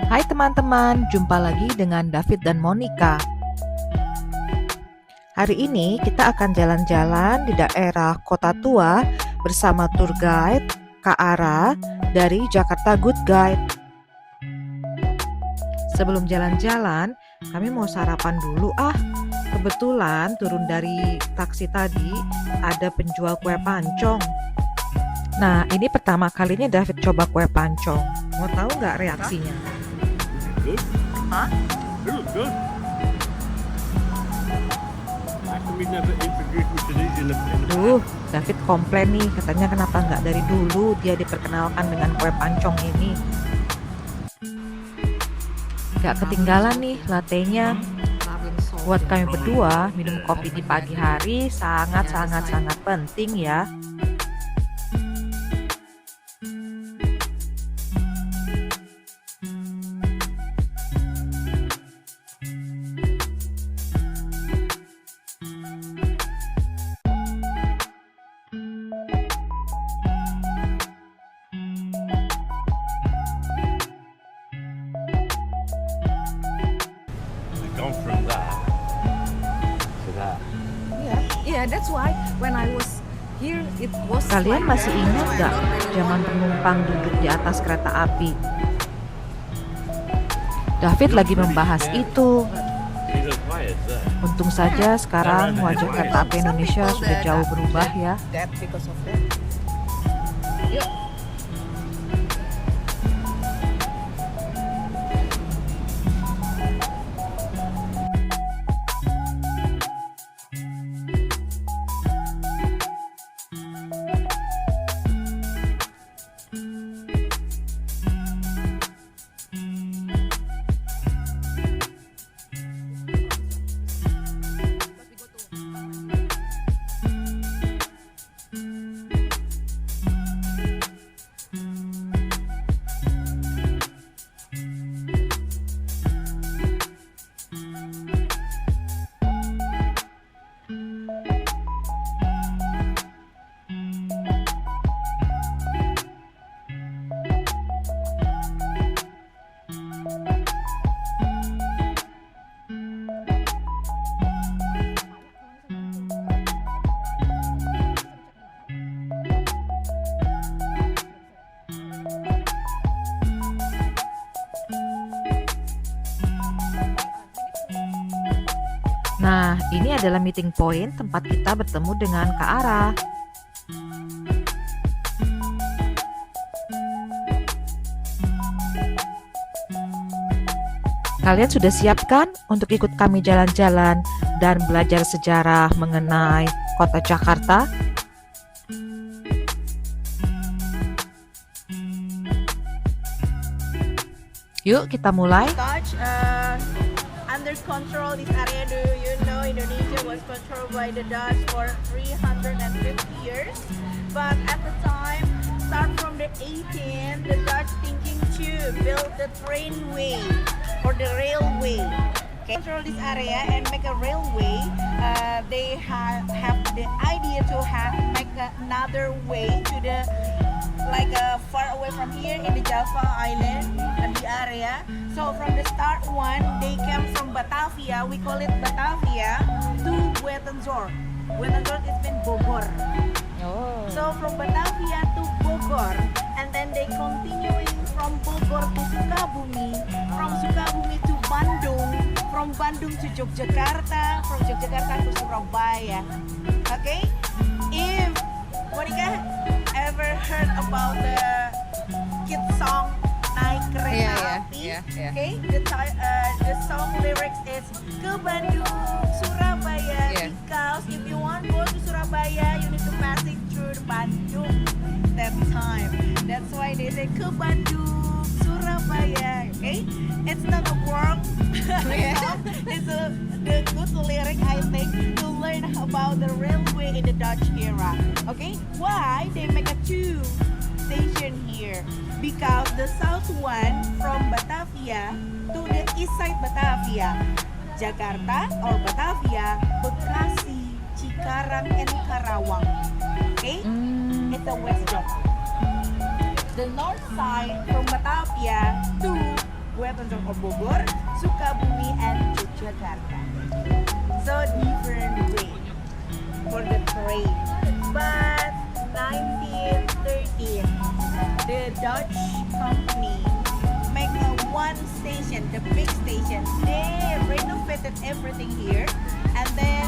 Hai teman-teman, jumpa lagi dengan David dan Monica. Hari ini kita akan jalan-jalan di daerah Kota Tua bersama tour guide Kak Ara dari Jakarta Good Guide. Sebelum jalan-jalan, kami mau sarapan dulu Kebetulan turun dari taksi tadi ada penjual kue pancong. Nah, ini pertama kalinya David coba kue pancong. Mau tahu nggak reaksinya? Good. Hah? It was good. How come you never introduced me to these in the Duh, David komplain nih, katanya kenapa nggak dari dulu dia diperkenalkan dengan kue pancong ini. Gak ketinggalan nih latenya. Buat kami berdua, minum kopi di pagi hari sangat penting ya. We've gone from that to that. Yeah, that's why when I was here, it was. Kalian like masih that. ingat gak zaman penumpang duduk di atas kereta api? David lagi membahas itu. See those wires there? Untung saja sekarang wajah kereta api Indonesia sudah jauh berubah ya. That because of that. Nah, ini adalah meeting point tempat kita bertemu dengan Kak Ara. Kalian sudah siap kan untuk ikut kami jalan-jalan dan belajar sejarah mengenai kota Jakarta? Yuk kita mulai. Dutch under control this area. Do you know Indonesia was controlled by the Dutch for 350 years? But at the time, start from the 18th, the Dutch thinking to build the trainway or the railway. Okay, control this area and make a railway. They have the idea to make another way to the far away from here in the Java Island, the area. So from the start one, they came from Batavia. We call it Batavia to Buetenzorg. Buetenzorg is been Bogor. So from Batavia to Bogor, and then they continuing from Bogor to Sukabumi, from Sukabumi to Bandung, from Bandung to Yogyakarta, from Yogyakarta to Surabaya. Okay, if Monica ever heard about the kid song Naik Kereta Api? Okay, the song lyrics is ke Bandung, Surabaya. Because if you want to go to Surabaya, you need to pass it through Bandung that time. That's why they say ke Bandung, Surabaya. Okay, it's not a word. It's the good lyric I think to learn about the railway in the Dutch era. Okay, why they make a two station here? Because the south one from Batavia to the east side Batavia, Jakarta or Batavia, Bekasi, Cikarang, and Karawang. Okay, it's a west job. The north side from Batavia to Buatan of Bogor, Sukabumi, and Yogyakarta. So different way for the trade. But 1913, the Dutch company make one station, the big station. They renovated everything here, and then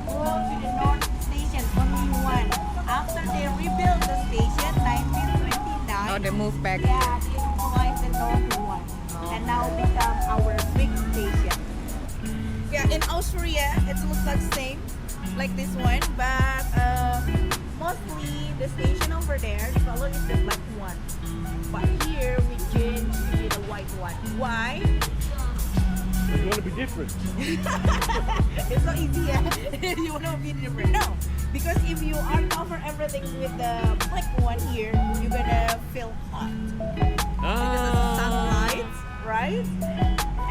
go to the north station, only one. After they rebuilt the station, 1929. Oh, they moved back. Yeah, they realized the north one, and now become our big station. Yeah, in Austria, it looks like same, like this one, but mostly the station over there, the color is the black one. But here we change to be the white one. Why? You want to be different. It's so easy, yeah. You want to be different. No, because if you are cover everything with the black one here, you're gonna feel hot. Because of the sunlight, right?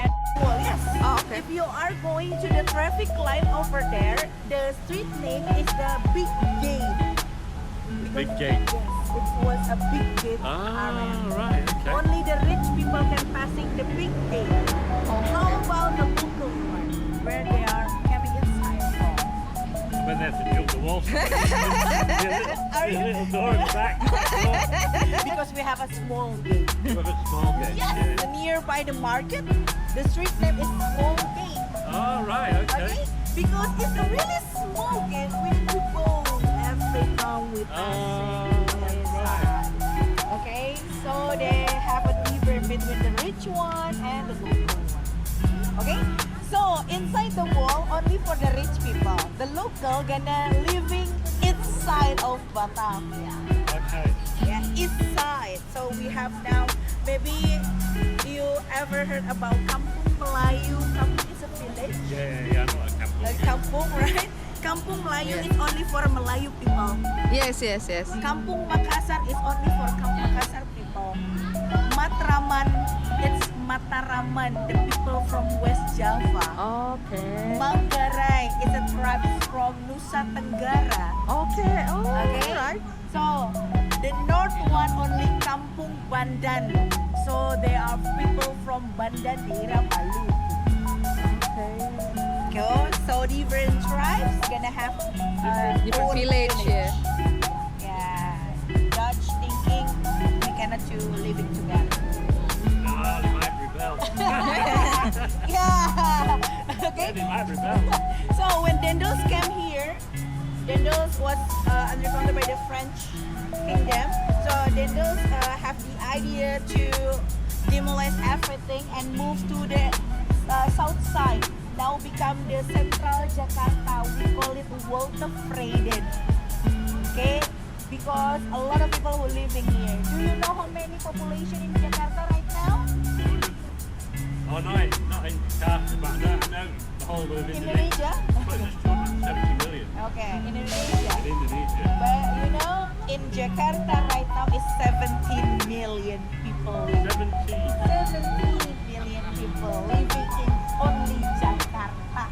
And well, yes. Oh, okay. If you are going to the traffic light over there, the street name is the Big Gate. Big Gate. Yes, it was a big gate area. Right, okay. Only the rich people can passing the big gate. How about the local one, where they are having inside from? When they have to jump the wall. There's a little door in the back. Because we have a small gate. With a small gate. Yes, nearby the market, the street name is Small Gate. Oh, right, okay. Okay? Because it's a really small gate with people and they come with us inside. Okay, so they have a difference between the rich one and the local one. Okay, so inside the wall only for the rich people. The local gonna living inside of Batavia. Okay. Yeah, east side. So we have now, maybe you ever heard about Kampung Melayu? Kampung is a village. Yeah, I know what a camp Like Kampung, right? Kampung Melayu is only for Melayu people. Yes. Kampung Makassar is only for Makassar people. Matraman, it's Mataraman, the people from West Java. Okay. Manggarai is a tribe from Nusa Tenggara. Okay. Oh, Okay. right. So the north one only Kampung Bandan. So they are people from Bandan daerah Maluku. Okay. So different tribes gonna have Different own village, yeah. Yeah. Dutch thinking we cannot two living together. Ah, they might rebel. Yeah. Okay. They might rebel. So when Dendels came here, Dendels was under control by the French kingdom. So Dendels have the idea to demolish everything and move to the south side. Now become the central Jakarta. We call it Walter Freden. Okay, because a lot of people who living here. Do you know how many population in Jakarta right now? Oh, no, not in Jakarta, but I know the whole of Indonesia. Indonesia. But there's 270 million Okay, Indonesia. in Indonesia. But you know, in Jakarta right now is 17 million people. 17. 17 million people living in only Jakarta.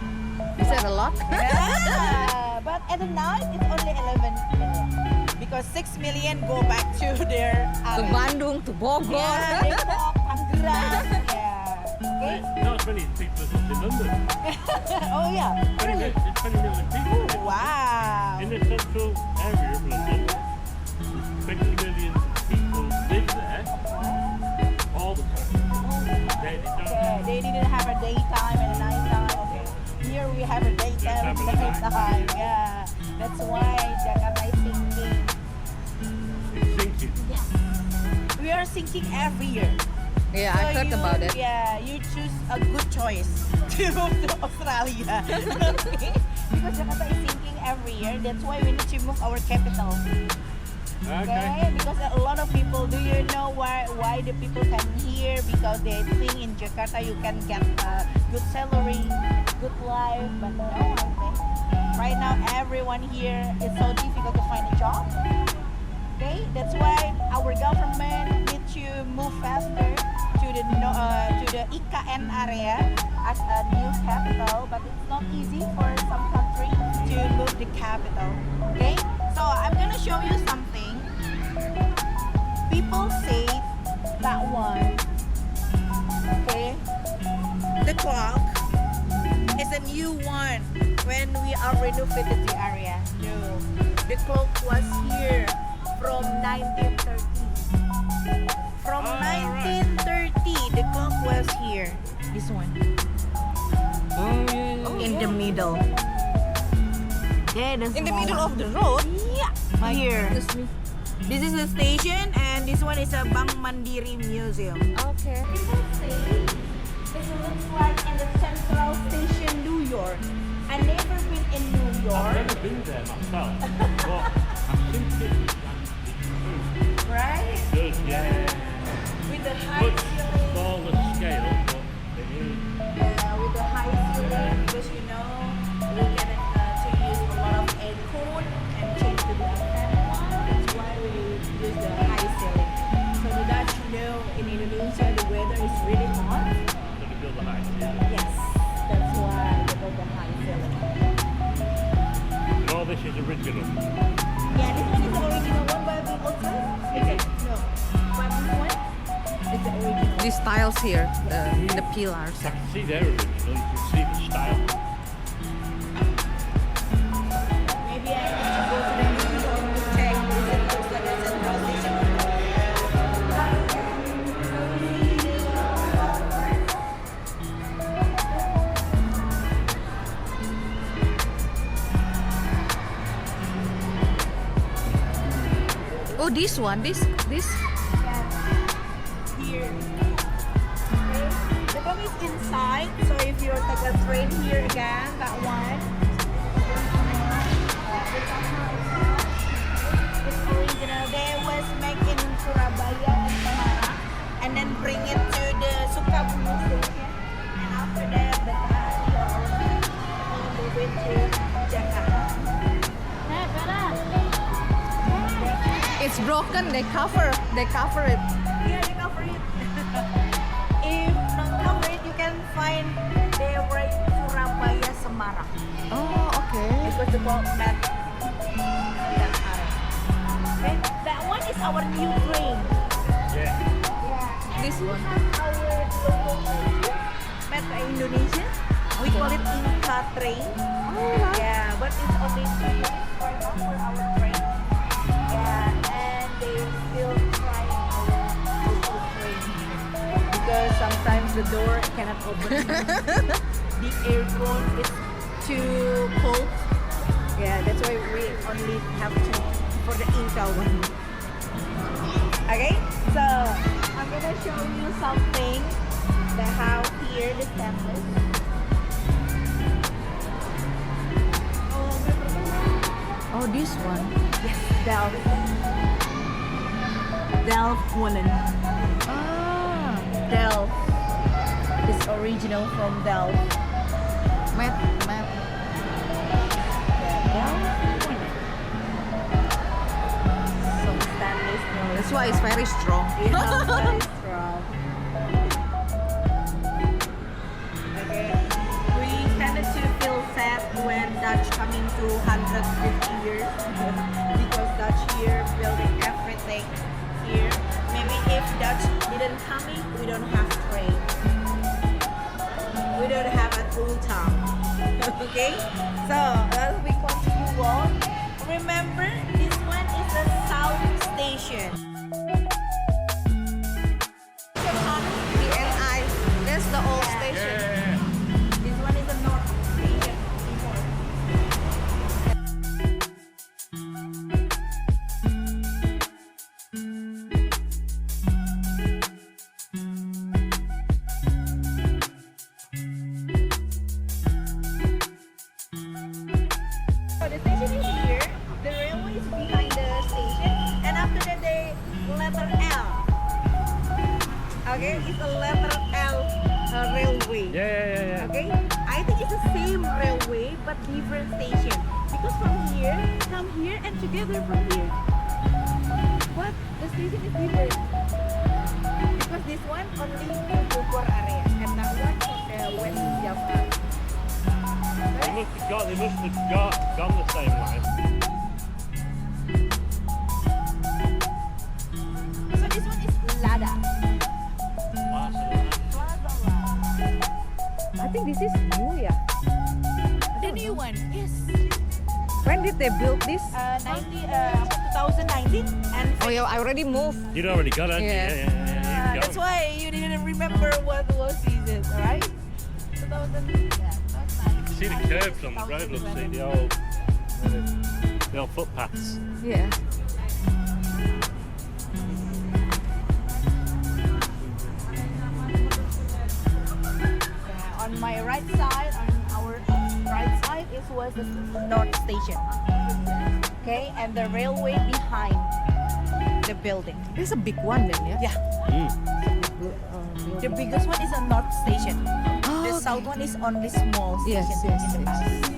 Is that a lot? Yeah, but at the night it's only 11 million because 6 million go back to their To area. Bandung, to Bogor. Yeah, Depok, Tangerang. Yeah. Okay. Not as many people as what's in London. Oh yeah. Really? It's 20 million people. Wow. In the central area of London, 20 million people live there all the time. They don't Okay, they didn't have a daytime and a nighttime. Okay, here we have a daytime and a nighttime. Yeah, that's why Jakarta is sinking. It's sinking. We are sinking every year. Yeah, I heard about it. Yeah, you choose a good choice to move to Australia. Okay? Because Jakarta is sinking every year. That's why we need to move our capital. Okay, because a lot of people, do you know why the people come here? Because they think in Jakarta you can get a good salary, good life, but no, I think right now everyone here it's so difficult to find a job. Okay, that's why our government needs to move faster to the IKN area as a new capital, but it's not easy for some country to move the capital. Okay, so I'm gonna show you something. People say that one clock is a new one when we are renovated the area. No, the clock was here from 1930. From 1930, the clock was here. This one Oh yeah. in the middle. Yeah, the In the small middle one. of the road. Yeah, here. Goodness me. This is the station, and this one is a Bank Mandiri Museum. Okay. People say it looks like in the Central Station, New York. I never been in New I've York, never been there myself, but I've seen pictures and it's right? good, yeah. With the high Much ceiling, smaller scale, but it is. with the high ceiling, because you know we get to use a lot of aircon and change to the fan one. That's why we use the high ceiling. So the Dutch know in Indonesia the weather is really hot. So they build a high ceiling. Yes, that's why they build the high ceiling. And all this is original. Yeah, this one is the original one, but the outside, no. But this one, it's the original. These tiles here, the pillars. I can see they're original, you can see the style. Maybe I need to go to the museum to check if it looks like a Central Station. Oh, this one, this. Here. Okay. The bomb is inside, so if you take a train here again, that one. It's original. They was made in Surabaya and Semarang, and then bring it to the Sukabumi station, and after that, the move it to Jakarta. It's broken. They cover it. Yeah, you cover it. If not cover it, you can find they write Surabaya Semarang. Oh, okay. It was the boat that area. Okay, that one is our new train. Yeah. This We one. have our local train made by Indonesia. We call it Inca train. Yeah, but it's only 2 minutes for now for our train. Yeah, and they still try our local train because sometimes the door cannot open. The aircon is too cold. Yeah, that's why we only have to for the Inca one. Okay, so I'm gonna show you something. The how here the stainless. Oh, this one. Yes, Delft. Delft woolen. Ah, Delft. It's original from Delft. matte. Delft woolen. Some stainless steel. That's why it's very strong. Yeah, very strong. Okay. We tended to feel sad when Dutch coming to 150 years because Dutch here building everything here. Maybe if Dutch didn't coming, we don't have train. We don't have an old town. Okay? So as we continue on, remember this one is the South Station. DNI. That's the old station. Yeah. This one is a North Station. So the station is here, the railway is behind the station, and after that the letter L. Okay, it's a letter L railway. Yeah. Okay, I think it's the same railway but different station because from here, come here and together from here. But the station is different because this one only to Bogor area and that one from the West Java. They must have gone the same line. So this one is Lada. Last of the line. Plaza Lada. think this is new, yeah. The new one, yes. When did they build this? 2019, and Oh yeah, I already moved. You'd already got it. Yeah. Yeah. that's why you didn't remember what was season, right? 2000, yeah, 2019. See the curbs on the road, look, see the old footpaths. Yeah. On my right side, on our right side, it was the North Station. Okay, and the railway behind the building. This is a big one then, yeah. Yeah, the biggest one is a North Station. Oh, The okay. south one is only small station Yes, yes, in the yes. past.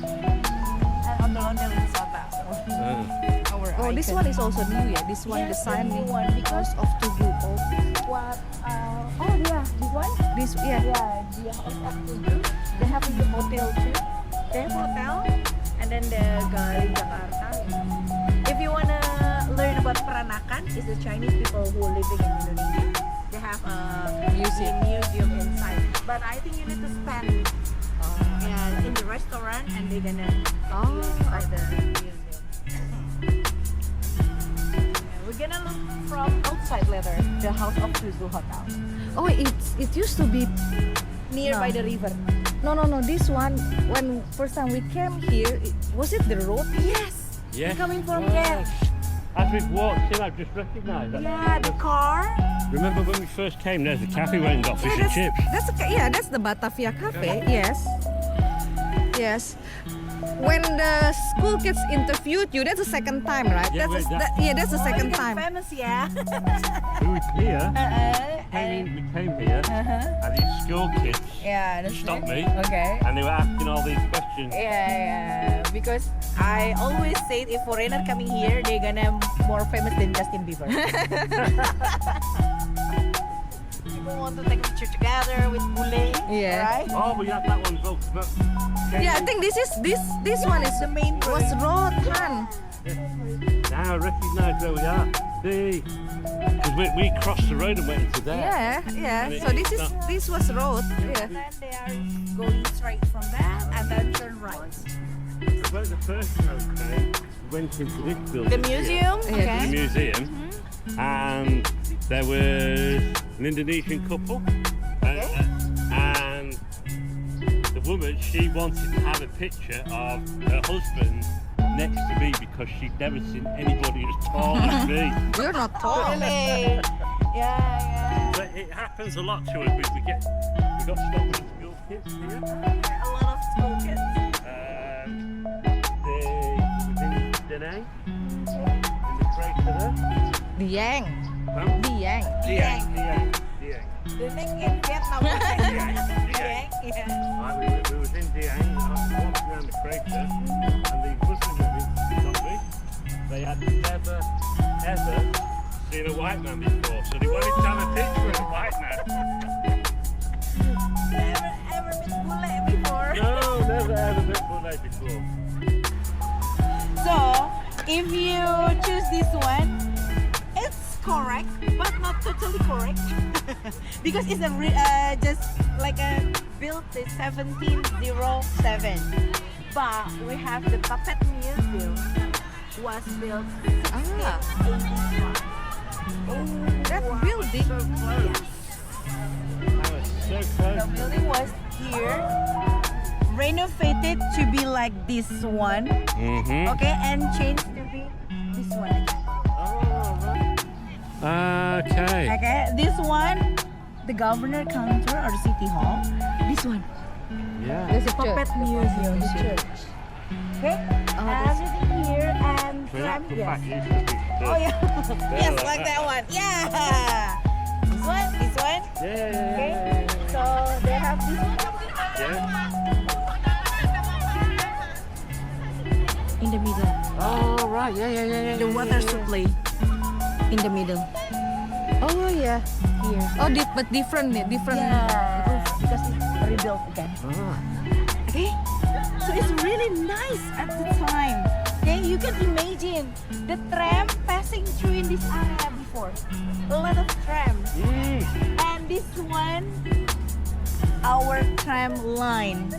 And on the London Sabah. Our Oh, this icon. one is also new, yeah. This one, the Yes, sign the new one, because of Tugu. Oh, What? Oh yeah, this one. this, yeah. Yeah, the house of Tugu. They have a hotel too. They have hotel, and then the Gali Jakarta. If you wanna learn about Peranakan, it's the Chinese people who are living in Indonesia. They have a museum inside. But I think you need to spend in the restaurant, and they're gonna Oh, you inside the museum. Yeah, we're gonna look from outside later. The house of Tugu Hotel, Oh, it used to be near No. by the river. no. This one, when first time we came here, was it the road? Yes. Yeah. Coming from Oh, there. As we've walked in, I've just recognised that. Yeah, the car. Remember when we first came, there's a cafe where we got fish and chips. That's the Batavia Cafe. Yes. Yes. When the school kids interviewed you, that's the second time, right? Yeah, wait, That's the second Oh, time. famous, yeah. We were here, and, we came here, and these school kids yeah, that's stopped it. me, Okay. and they were asking all these questions. Yeah, because I always say if foreigner coming here, they're gonna more famous than Justin Bieber. People want to take a picture together with Bule, Yeah. right? Oh, we had that one as well. But Yeah, I think this one is the main was road, Han. now I recognise where we are. See, because we crossed the road and went into there. Yeah. And So it's this was road. Yeah. And then they are going straight from that and then turn right. When the first road came, we went into this building. The museum, Yeah, The okay. museum, and there was an Indonesian couple, and the woman, she wanted to have a picture of her husband next to me because she'd never seen anybody as tall as me. You're not tall. Really? Yeah, But it happens a lot to us. We got stopped with school kids here. yeah. A lot of school kids. They was in Da Nang, in the crater there. Dieng. Huh? Dieng. Dieng. The next in Vietnam. Yeah. We was in Dieng, walking around the crater, and the Muslim women stopped me. They had never, ever seen a white man before, so they wanted to have a picture of a white man. Never ever met Bule before. No, never ever met Bule before. So, if you choose this one, it's correct, but not totally correct. Because it's just like a built in 1707. But we have the Puppet Museum was built Ah, 1885. that building. Yes. That was so close. The building was here, renovated to be like this one, Mm-hmm. okay, and changed to be this one again. Okay. Okay, this one, the governor counter or the city hall. This one, Yeah. There's a Puppet Museum, the church. Okay, everything here and So that the yes. fact used to be the- Oh yeah, there yes, like that one. Yeah. This one, this one. Yeah. Okay, so they have this one Yeah. in the middle. Oh right. Yeah. The water supply in the middle. Oh yeah. Here. Oh, but different. Yeah, roof because it's rebuilt again. Ah. Okay, so it's really nice at the time. Okay, you you can imagine the tram passing through in this area before. A lot of trams. And this one, our tram line.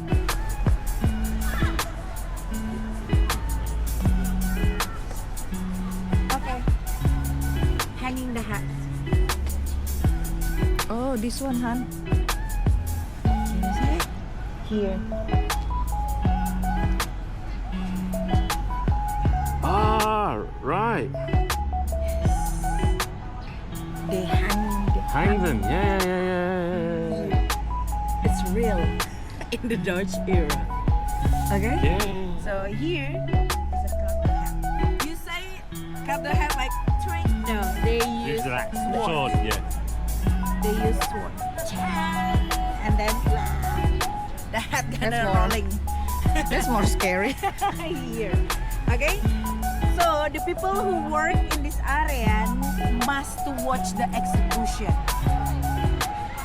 Okay. Hanging the hat. Oh, this one, Han. Can you see it? Here. Ah, right. They hang the Hang them. Yeah. It's real in the Dutch era. Okay? Yeah. So here is a cowboy hat. You say cowboy hat like trick? No, they use Use that sword. sword, yeah. They use sword. Chang! And then the hat That's gonna more- rolling That's more scary. here. Okay? So the people who work in this area must to watch the execution.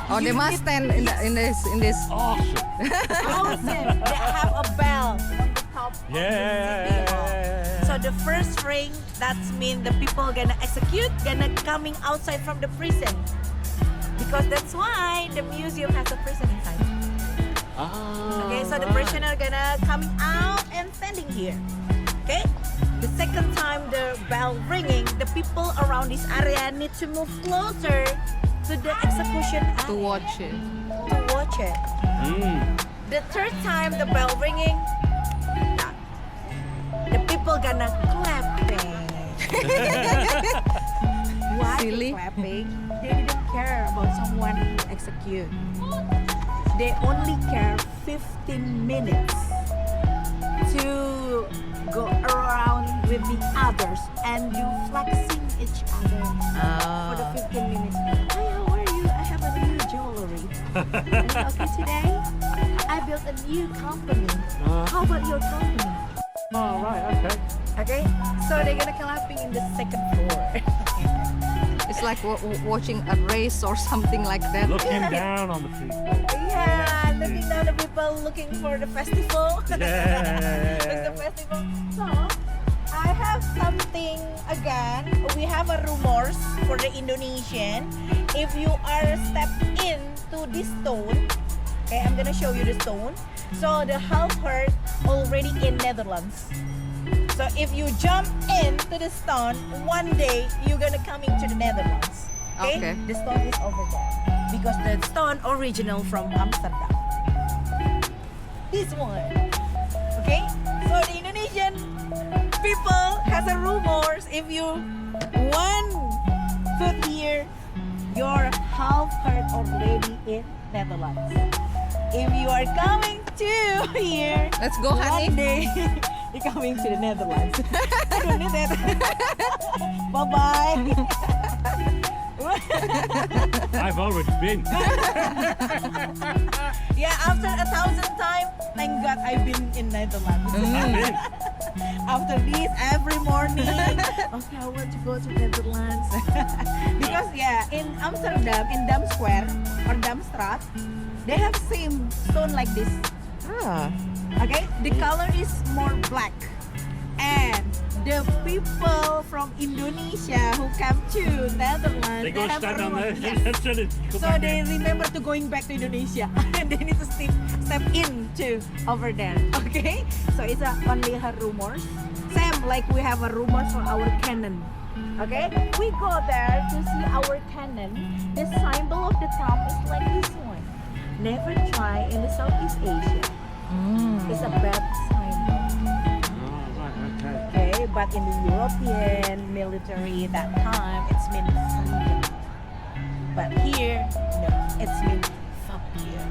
Oh, they You must need- stand in this. Awesome. Awesome. They have a bell on the top of the city hall. Yeah. So the first ring, that's mean the people gonna execute, gonna coming outside from the prison. Because that's why the museum has a prison inside. Ah, Okay, so the right. prisoner gonna coming out and standing here. Okay? The second time the bell ringing, the people around this area need to move closer to the execution area To watch it. to watch it. The third time the bell ringing, nah, the people gonna clapping. Why they Silly. clapping? They didn't care about someone who execute. They only care 15 minutes to go around with the others and do flexing each other for the 15 minutes. Hi, how are you? I have a new jewelry. Okay, today I built a new company. How about your company? Oh, right, okay. Okay, so they're gonna clapping in the second floor. It's like watching a race or something like that. Looking down on the people. Yeah, looking down the people looking for the festival. Yeah. It's the festival. So I have something again. We have a rumors for the Indonesian. If you are stepped into this stone, okay, I'm gonna show you the stone. So the half heart already in Netherlands. So if you jump into the stone, one day you're gonna come into the Netherlands. Okay? Okay. The stone is over there because the stone original from Amsterdam. This one. Okay? So the Indonesian people has a rumors if you one foot here, your half heart already in Netherlands. If you are coming to here, Let's go, honey. one day you're coming to the Netherlands. I don't need that. Bye bye. I've already been. Yeah, after 1,000 times, thank God I've been in Netherlands. I've been. After this, every morning, okay, I want to go to Netherlands. Because yeah, in Amsterdam, in Dam Square or Damstraat, they have same stone like this. Ah. Okay, the color is more black, and the people from Indonesia who come to Netherlands, They go have stand a on rumor- there. yes. Go So back they in. remember to going back to Indonesia and they need to step in to over there. Okay, so it's only her rumors. Same like we have a rumors for our cannon. Okay, we go there to see our cannon. The symbol of the town is like this one. Never try in the Southeast Asia. It's a bad symbol. Oh, right, okay. Okay, but in the European military that time, it's mean freedom. But here, no, it's mean fuck you.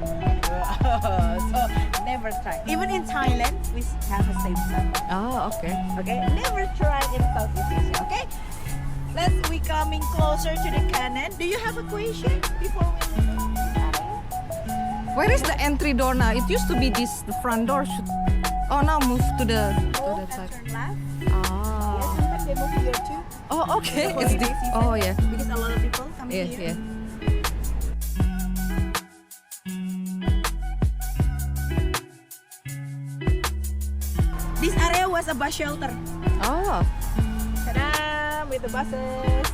So never try. Even in Thailand, we have the same symbol. Oh, okay. Okay, never try in Southeast Asia. Okay, we coming closer to the cannon. Do you have a question before we leave this area? Where is the entry door now? It used to be the front door. Oh, now move to the Oh, that and side. turn left. Ah. Yes, sometimes they move here too. Oh, okay. For It's holiday the. season. Oh, yeah. Because a lot of people coming Yes, here. yeah. This area was a bus shelter. Oh, Ta-da! With the buses.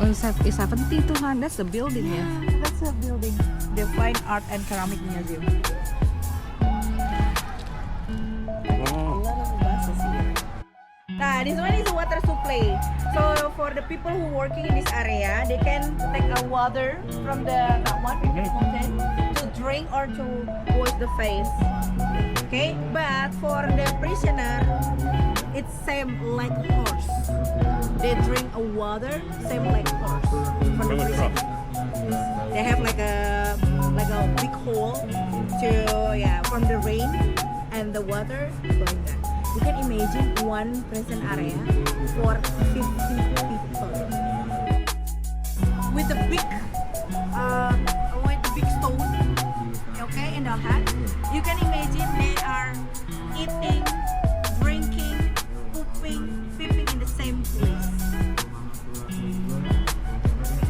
oh, it's 70 tuh, Han. That's the building ya. That's a building. The Fine Art and Ceramic Museum. A lot of buses here. Nah, this one is a water supply. So for the people who working in this area, they can take a water from the mountain to drink or to wash the face. Okay, but for the prisoner, it's same like horse. They drink a water same like horse for the From a prisoner. trough. They have like a big hole to from the rain and the water going there. You can imagine one prison area for 50 people with the big stone, okay, in the hut. You can imagine they are eating, drinking, pooping, peeping in the same place.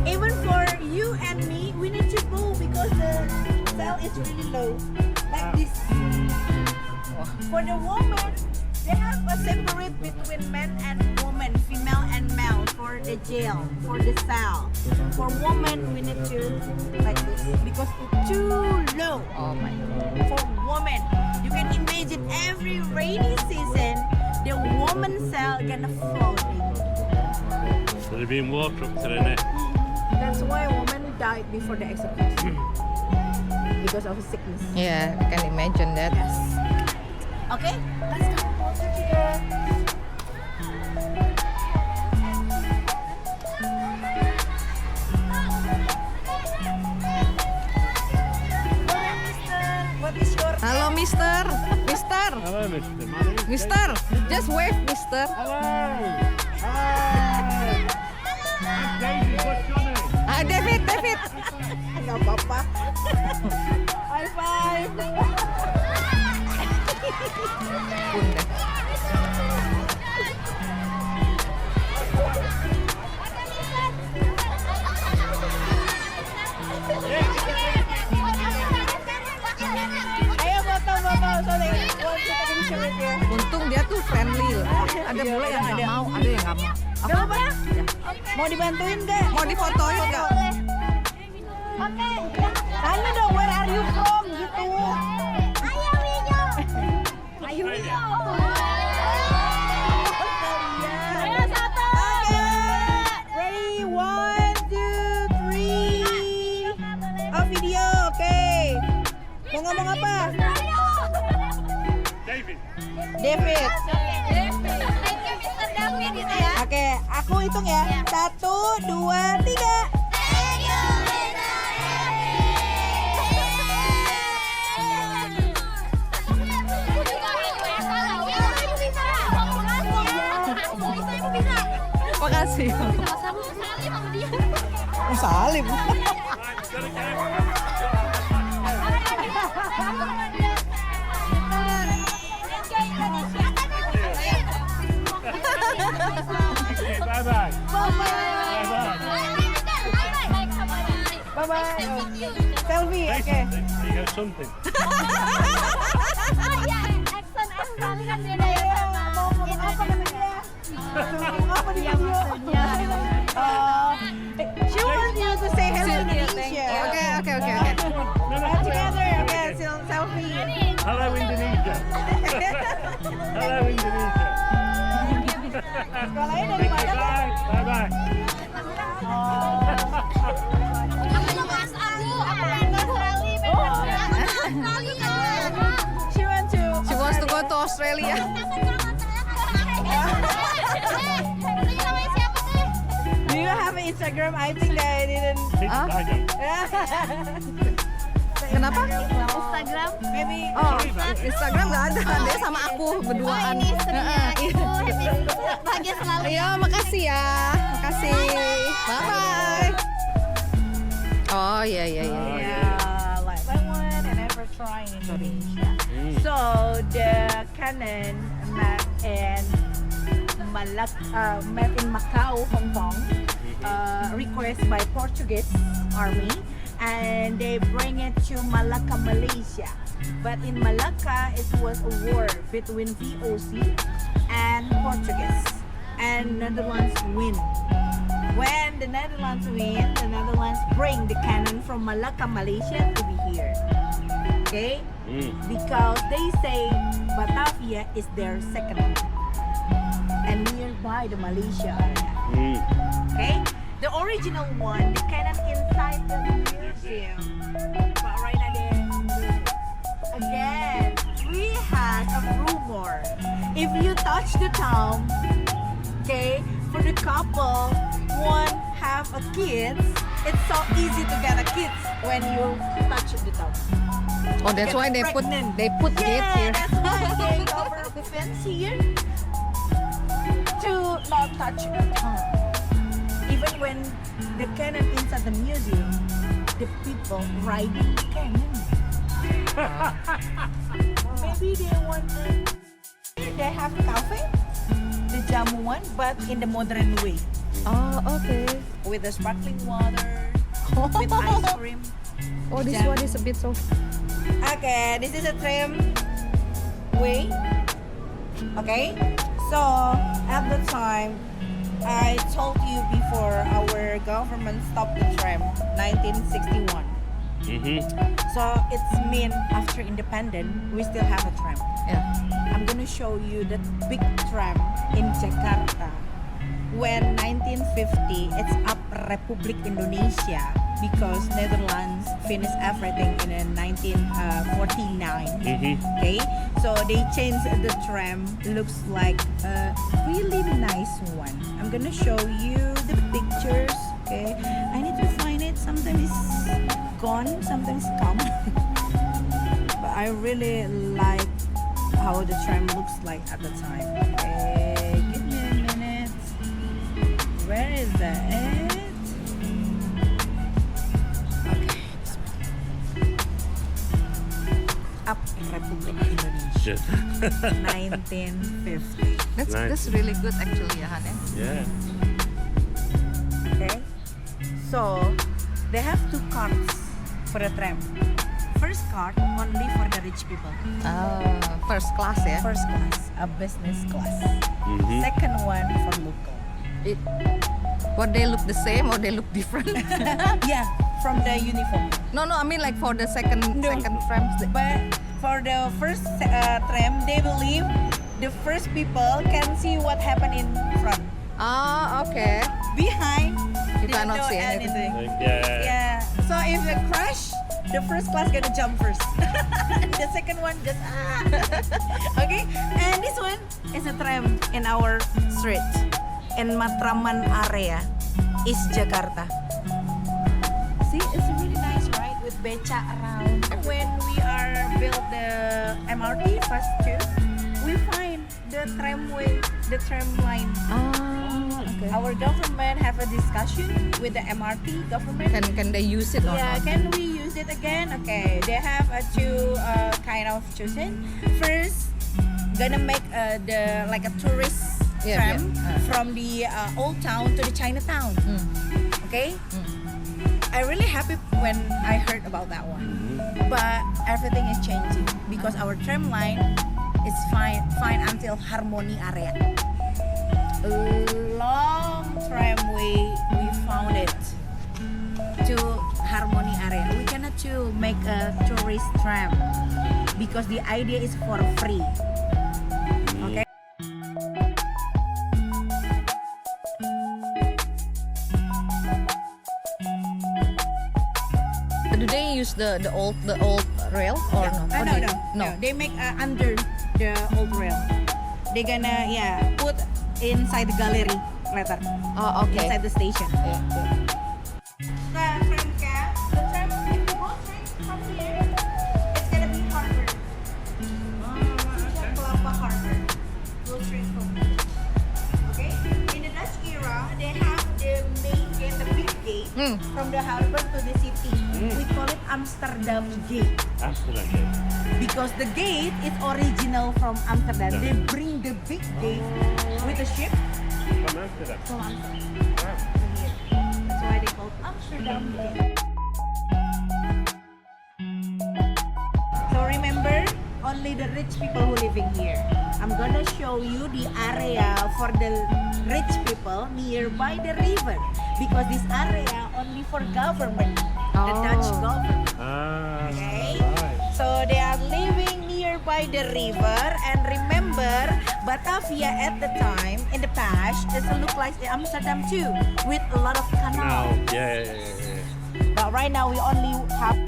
Even for you and me, we need to go because the cell is really low, like this. For the woman, they have a separate between men and woman, female and male for the jail, for the cell. For women, we need to like this because it's too low. Oh my God. For women, you can imagine every rainy season, the woman cell gonna floating. So they're being water up to their neck. That's why women died before the execution because of sickness. Yeah, I can imagine that. Yes. Okay, let's go closer to the. What is your Halo, Mister. Mister. Hello, Mister. My name's Mister. Just wave, Mister. Hello. Hi. I'm David. What's your name? Ah, David. Nggak apa-apa. High five. Bunda. Ayo foto-foto so they want to take a picture with you. Untung dia tuh friendly loh. Ada pula yang nggak mau, ada yang nggak mau. Gak apa-apa ya? Mau dibantuin gak? Mau difotoin nggak? Tanya dong, where are you from? Gitu. Ayo, Winyo. Ready, 1, 2, 3. Oh, video, oke. Mau ngomong apa? David. David. Oke, aku hitung ya. 1, 2, 3. Makasih. Salim. Bye-bye. Bye-bye. Bye-bye. Selfie, oke. Jason, you got something. Mau ngomong apa kata dia? Ngomong apa di video? She wants you to say hello Indonesia. Oke. Together, okay, selfie. Hello, Indonesia. Hello, Indonesia. Sekolahnya dari mana kan? Bye-bye. She wants to go to Australia. Do you have an Instagram? I think that I didn't. Huh? I don't. Kenapa? Instagram. Maybe. Oh, Instagram nggak ada. Dia sama aku berduaan. Ini istrinya Ibu happy bahagia selalu. Iya, makasih ya. Makasih. Bye. Oh, iya. Yeah, like that one and ever try in Indonesia. So the canon met in Macau, Hong Kong, request by Portuguese army, and they bring it to Malacca, Malaysia. But in Malacca, it was a war between VOC and Portuguese, and Netherlands win. When the Netherlands win, the Netherlands bring the cannon from Malacca, Malaysia to be here. Okay? Because they say Batavia is their second home and nearby the Malaysia area. Okay? The original one, the cannon inside the museum. But right now, again, we had a rumor. If you touch the town, okay, for the couple, one have a kid, it's so easy to get a kid when you touch the town. Oh, that's Get why they pregnant. put gate Yeah, here. that's why they cover the fence here to not touch the town. Even when the cannon inside the museum, the people riding the cannon. Maybe they want to. They have cafe, the Jamu one, but in the modern way, Oh, okay. with the sparkling water, with ice cream. Oh, this Jam. one is a bit so. Okay, this is a tram way. Okay, so at the time, I told you before our government stopped the tram, 1961. So it's mean after independence, we still have a tram. Yeah. I'm gonna show you the big tram in Jakarta. When 1950, it's up Republik Indonesia because Netherlands finished everything in 1949. Okay, so they changed the tram. Looks like a really nice one. I'm gonna show you the pictures. Okay, I need to find it. Sometimes it's gone, sometimes come. But I really like how the tram looks like at the time. Okay, give me a minute. Where is that? Okay. Up Republik Indonesia, 1950. That's really good actually, ya, Han. Yeah. Okay. So they have two carts for the tram. First cart only for the rich people. First class ya. First class, a business class. Second one for local. What they look the same or they look different? Yeah, from the uniform. No, I mean like for the second No. trams. But for the first tram, they believe the first people can see what happened in front. Ah, okay. Behind, You they cannot don't know see anything. Yeah. Yeah. So if it crash, the first class gonna jump first. The second one just Okay. And this one is a tram in our street in Matraman area, East Jakarta. See, it's really nice, right? With beca around. When we are build the MRT fast too, we find the tramway, the tram line. Ah, okay. Our government have a discussion with the MRT government. Can they use it or Yeah, not? can we use it again? Okay, they have two kind of chosen. First, gonna make the like a tourist Yeah, tram yeah. from the old town to the Chinatown. Okay, I really happy when I heard about that one. But everything is changing because our tram line is fine until Harmony area. A long tramway we found it to Harmony area. We cannot to make a tourist tram because the idea is for free. Okay. Do they use the old rail or no? Or No, they- no. They make under the old rail. They're gonna put inside the gallery later. Oh, okay. Inside the station. Yeah, yeah. The tram cab, the tram, if you go straight from here, it's gonna be Harvard. Kelapa Harvard. Go straight from here. Okay? In the Dutch era, they have the main gate, the big gate, from the harbor to the city. We call it Amsterdam Gate. Amsterdam. Because the gate is original from Amsterdam. They bring the big gate with the ship From Amsterdam. from Amsterdam to here. That's why they call it Amsterdam Gate. only the rich people who living here. I'm gonna show you the area for the rich people nearby the river because this area only for government, the Dutch government. Ah, Okay. right. So they are living nearby the river, and remember Batavia at the time in the past doesn't look like the Amsterdam too, with a lot of Now, canal. yeah. But right now we only have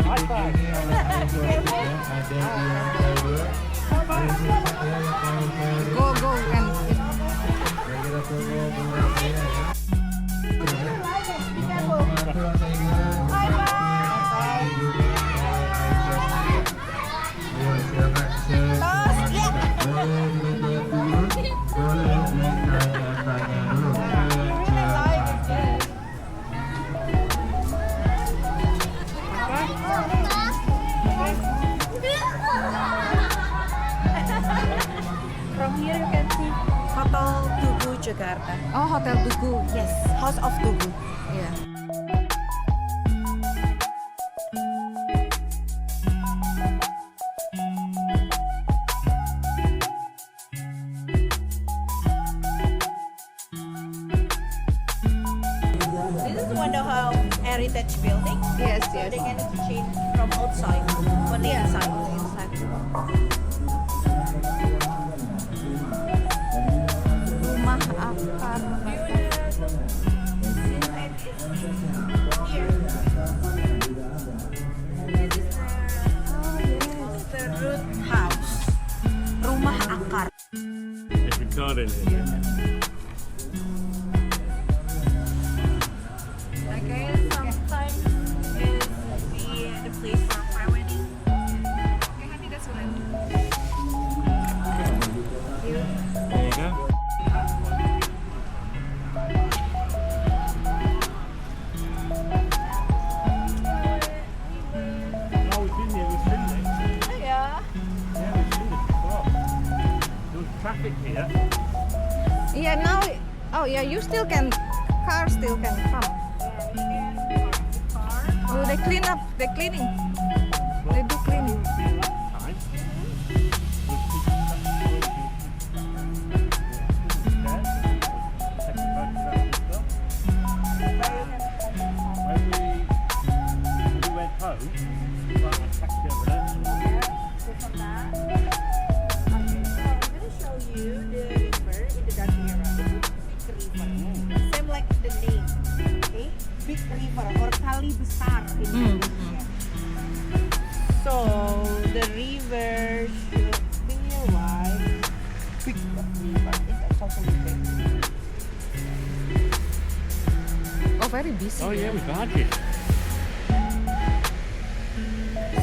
High five. Go and from here you can see Hotel Tugu Jakarta. oh, Hotel Tugu. Yes, House of Tugu. Yeah. This is one of our heritage building. Yes, So yes. they can exchange from outside, only inside. Rumah akar. The root house, rumah akar. It's recording here. Okay, sometimes is the place for wedding. There you go. Oh, we've been here, we've seen this. Yeah. Yeah, we've seen this before. There was traffic here. Yeah, now. Oh, yeah. You still can. Cars still can come. Oh, they clean up. They're cleaning. They do cleaning. Time. When we went home, well, I taxi over there. So from that, okay, so I'm gonna show you the river in the Dutch era. Big river. Same like the name. Okay? Big river or kali besar in Indonesia. So the river should be like big river. It's totally big. Oh, very busy. Oh yeah, we barges.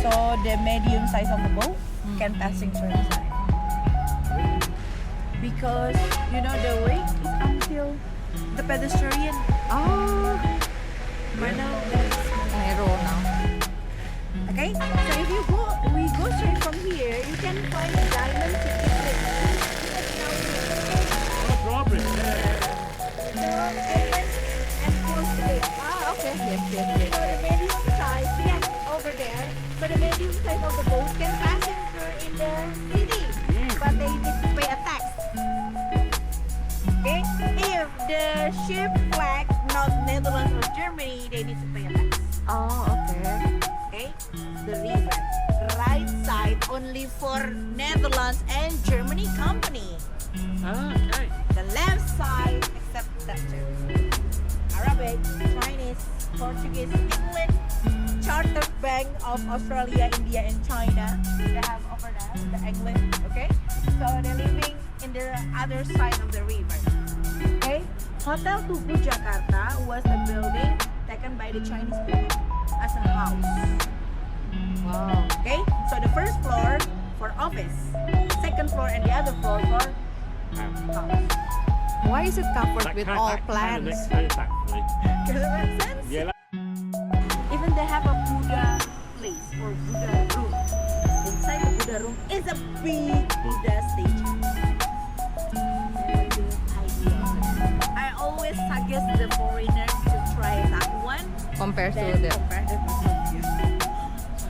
So the medium size of the boat can passing through inside. Because you know the way is until the pedestrian. Oh, Right now that's narrow now. okay. So if you go, we go straight from here. You can find a diamond city bridge. Oh, drawbridge. Yeah. And close to it. Ah, okay. Yes, yes, So yes. the medium size, yes, over there. But the medium size of the boat can pass through in the city, but they need to pay a tax. Okay, if the ship flag not Netherlands or Germany, they need to pay a tax. Oh, okay. Okay, the river, right side only for Netherlands and Germany company. Ah, okay. The left side except that too. Arabic, Chinese, Portuguese, England, Chartered Bank of Australia, India, and China. They have over there the England. Okay, so they're living in the other side of the river. Okay, Hotel Tugu Jakarta was a building taken by the Chinese people as a house. Wow. Okay, so the first floor for office, second floor and the other floor for house. Why is it covered That with kind- all that kind of plants? makes sense, actually. Does that make sense? Yeah, Even they have a food for Buddha room. Inside the Buddha room is a big Buddha statue. Very good idea. I always suggest the foreigner to try that one. Compared to Then the compare the Buddha view.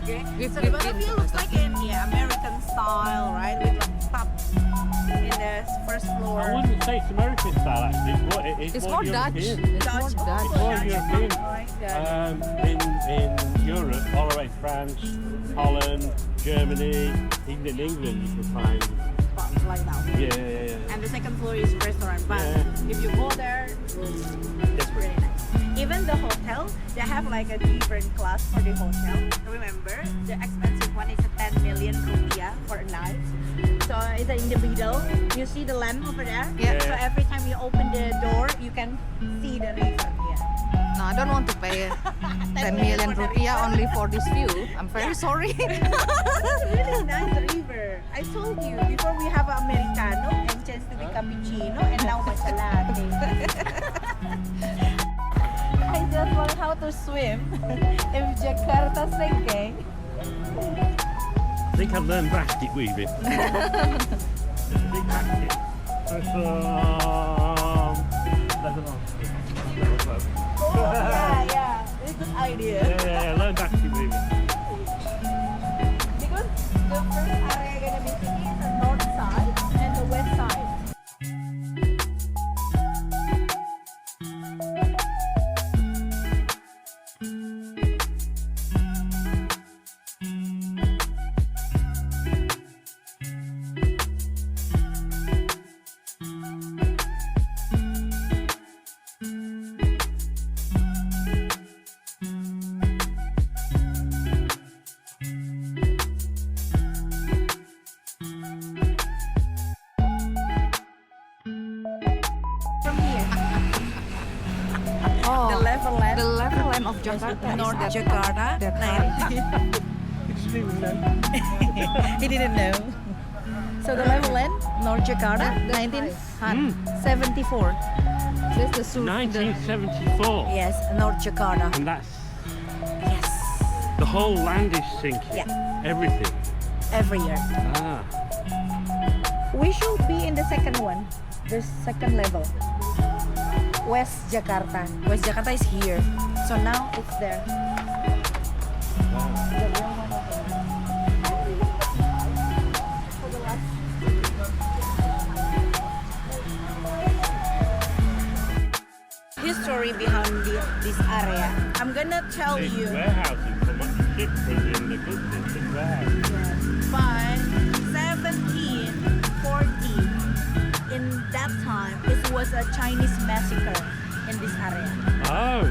Okay. We've So the been Buddha to view looks Buddha. like in American style, right? With like pubs in the first floor. I wouldn't say it's American style actually. it's more Dutch. European. It's more Dutch. Dutch. It's more Dutch. European. Right, Dutch. In Europe, all the way France, Holland, Germany, even in England, you can find. Spots like that. Yeah. And the second floor is restaurant. But Yeah. if you go there, it's really nice. Even the hotel, they have like a different class for the hotel. Remember, the expensive one is a 10 million rupiah for a night. So it's in the middle. You see the lamp over there? Yeah. So every time you open the door, you can see the river here. No, I don't want to pay 10 million for the rupiah river. only for this view. I'm very sorry. It's really nice river. I told you before we have Americano and chance to be cappuccino and now matcha latte. I just learned how to swim in Jakarta Sengkang. I think I've learned basket weaving. Big basket. Lebanon. Yeah, it's a good idea. Yeah, learn basket weaving. Because the first area gonna be seen is the north side and the west side. From here, Oh, the level land. the level land of Jakarta. North is that, Jakarta. that high? He didn't know. So the level land, North Jakarta, That's 1974. That's the sur- 1974. Yes, North Jakarta. And that's Yes, the whole land is sinking. Yeah. Everything. every year. Ah. We should be in the second one, the second level. West Jakarta. West Jakarta is here. So now it's there. The real one over there. For the last history behind this area. I'm gonna tell These you. warehouses, so much ship was in the goods into the warehouse. By 1740, in that time, it was a Chinese massacre in this area. Oh.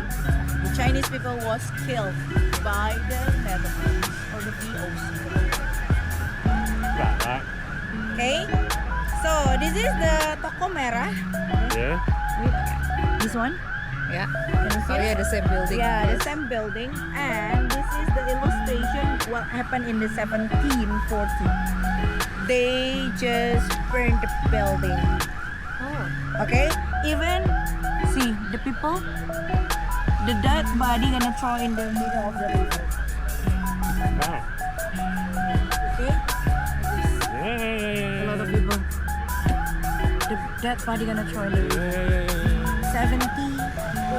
The Chinese people was killed by the Netherlands or the VOC. Like that. Okay, so this is the Toko Merah. Yeah. This one. Yeah. Can you see Oh it? yeah, the same building. Yeah, the Yes. same building, and this is the illustration what happened in the 1740. They just burned the building. Oh. Okay, even see the people, the dead body gonna throw in the middle of the river. Wow. Okay, Yeah. a lot of people. The dead body gonna throw in the river.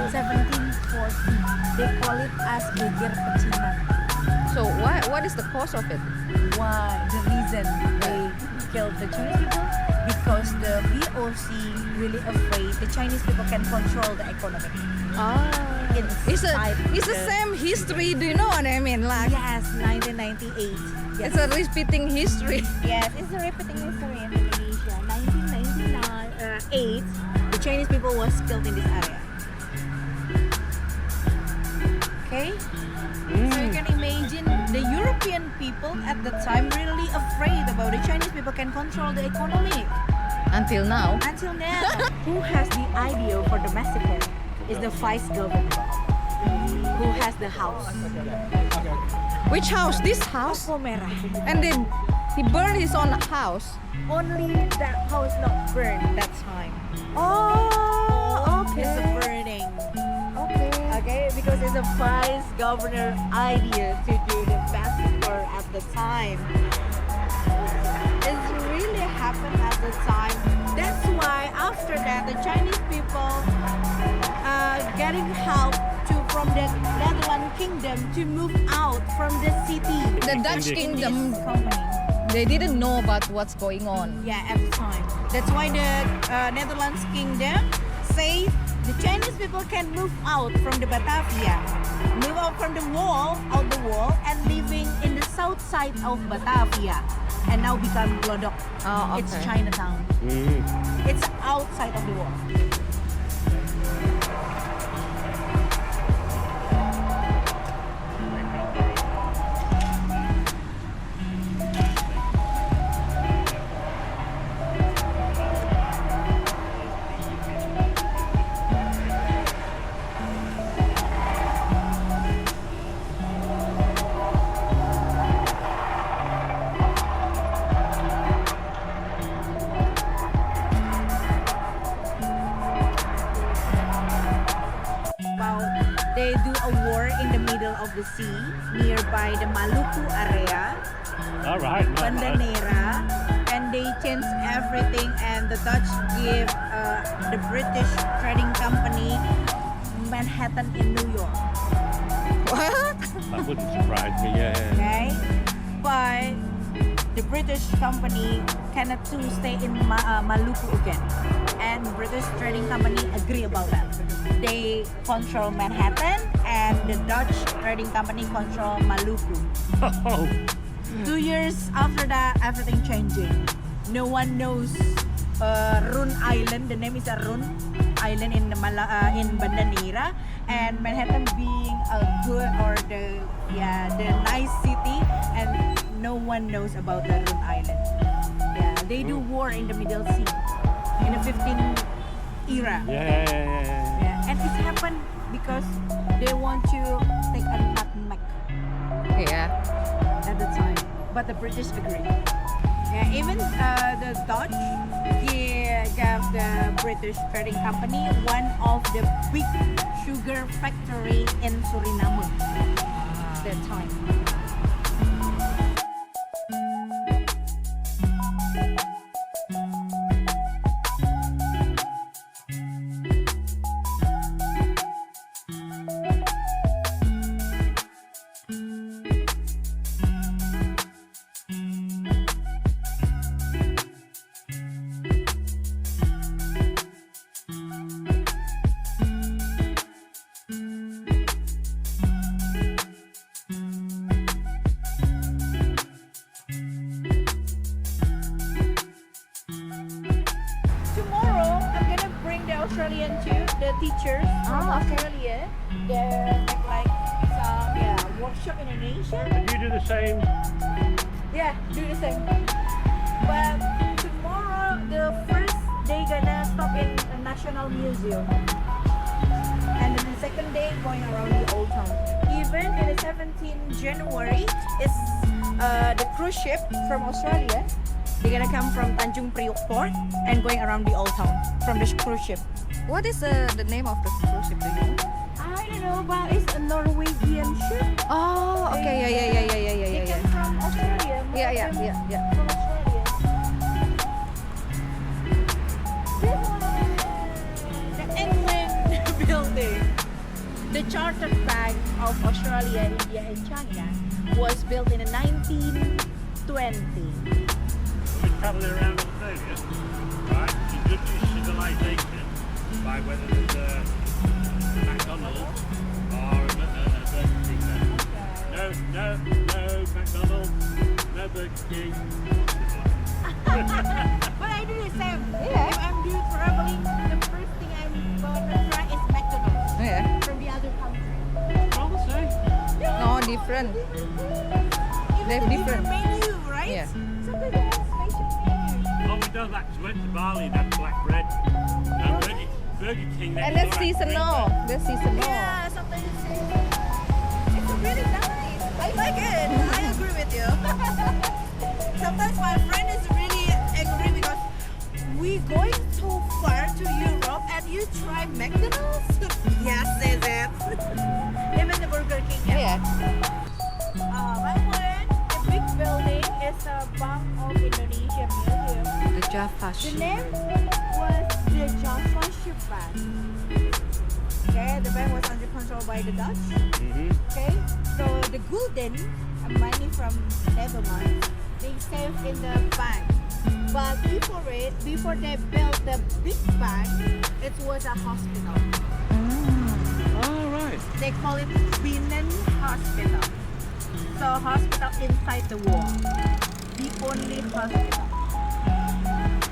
1740. They call it as geger pecinan. So what is the cause of it? Why? The reason they killed the Chinese people? Because the VOC really afraid the Chinese people can control the economy. Ah. It's the the- same history. Do you know what I mean? Like Yes, 1998. Yes. it's a repeating history. Yes, it's a repeating history in Indonesia. 1998, the Chinese people was killed in this area. Okay? So you can imagine the European people at the time really afraid about the Chinese people can control the economy. Until now. Until now, who has the idea for the massacre is the vice governor. Who has the house? Which house? This house? Toko Merah. And then he burned his own house. Only that house not burned that time. Oh, It's a okay. burning. Okay. Okay, because it's a vice governor idea to do the massacre. the time. It really happened at the time. That's why after that the Chinese people getting help from the Netherlands kingdom to move out from the city. The Dutch Indian kingdom, Company. they didn't know about what's going on. Yeah, at the time. That's why the Netherlands kingdom say the Chinese people can move out from the Batavia, move out from the wall, and living in the south side of Batavia, and now become Glodok. Oh, It's okay. Chinatown. Mm. It's outside of the wall. About they do a war in the middle of the sea nearby the Maluku area, All right. Banda Neira, and they change everything. And the Dutch give the British trading company Manhattan in New York. What? That wouldn't surprise me. Yeah. Okay, but the British company cannot to stay in Maluku again, and British trading company agree about that. They control Manhattan, and the Dutch trading company control Maluku. Oh. 2 years after that, everything changing. No one knows Rune Island. The name is a Rune Island in Banda Neira, and Manhattan being a good or the nice city, and no one knows about the Rune Island. Yeah, they do war in the Middle Sea in the 15th era. Yeah. Yeah, and it happened because they want to take a nutmeg Yeah. at the time, but the British agree. Yeah, even the Dutch gave the British trading company one of the big sugar factory in Suriname that time. Tomorrow, I'm gonna bring the Australian too, the teachers from Oh, okay. Australia. They make like some workshop in Indonesia. You do the same. Yeah, do the same. But tomorrow, the first they gonna stop in the National Museum, and then the second day going around the Old Town. Even in the 17th January, is the cruise ship from Australia. They're gonna come from Tanjung Priok Port and going around the Old Town from the cruise ship. What is the name of the cruise ship? Do you know? I don't know, but it's a Norwegian ship. Oh, okay. Yeah. They came from Australia. most Yeah. of them Yeah. From Australia. This one, the England building. The Chartered Bank of Australia, India, and China was built in the 1920. We're travelling around Australia, right? You judge your civilization by whether there's a McDonald's or a Burger King there. No McDonald's, no Burger King. But I do the same. Yeah. If I'm doing traveling, the first thing I'm gonna try is McDonald's Yeah. from the other country. All the same. No, different. Even They're the different. menu, right? Yeah. Sometimes they have special menu. Oh, we done that 'cause we went to Bali and had black bread. And Burger King. And that's seasonal. That's seasonal. Yeah, sometimes it's really nice. I like it. I agree with you. Sometimes my friend is really angry because we going so far to Europe and you try McDonald's? Yes, is it? Even the Burger King. Yeah. But when the big the Bank of Indonesia Museum. The Java The Ship. name was the Java Ship Bank. Okay, the bank was under control by the Dutch. Mm-hmm. Okay, so the gulden, money from Netherlands, they saved in the bank. But before they built the big bank, it was a hospital. Oh, right. They call it Binnen Hospital. So hospital inside the wall. The only hospital.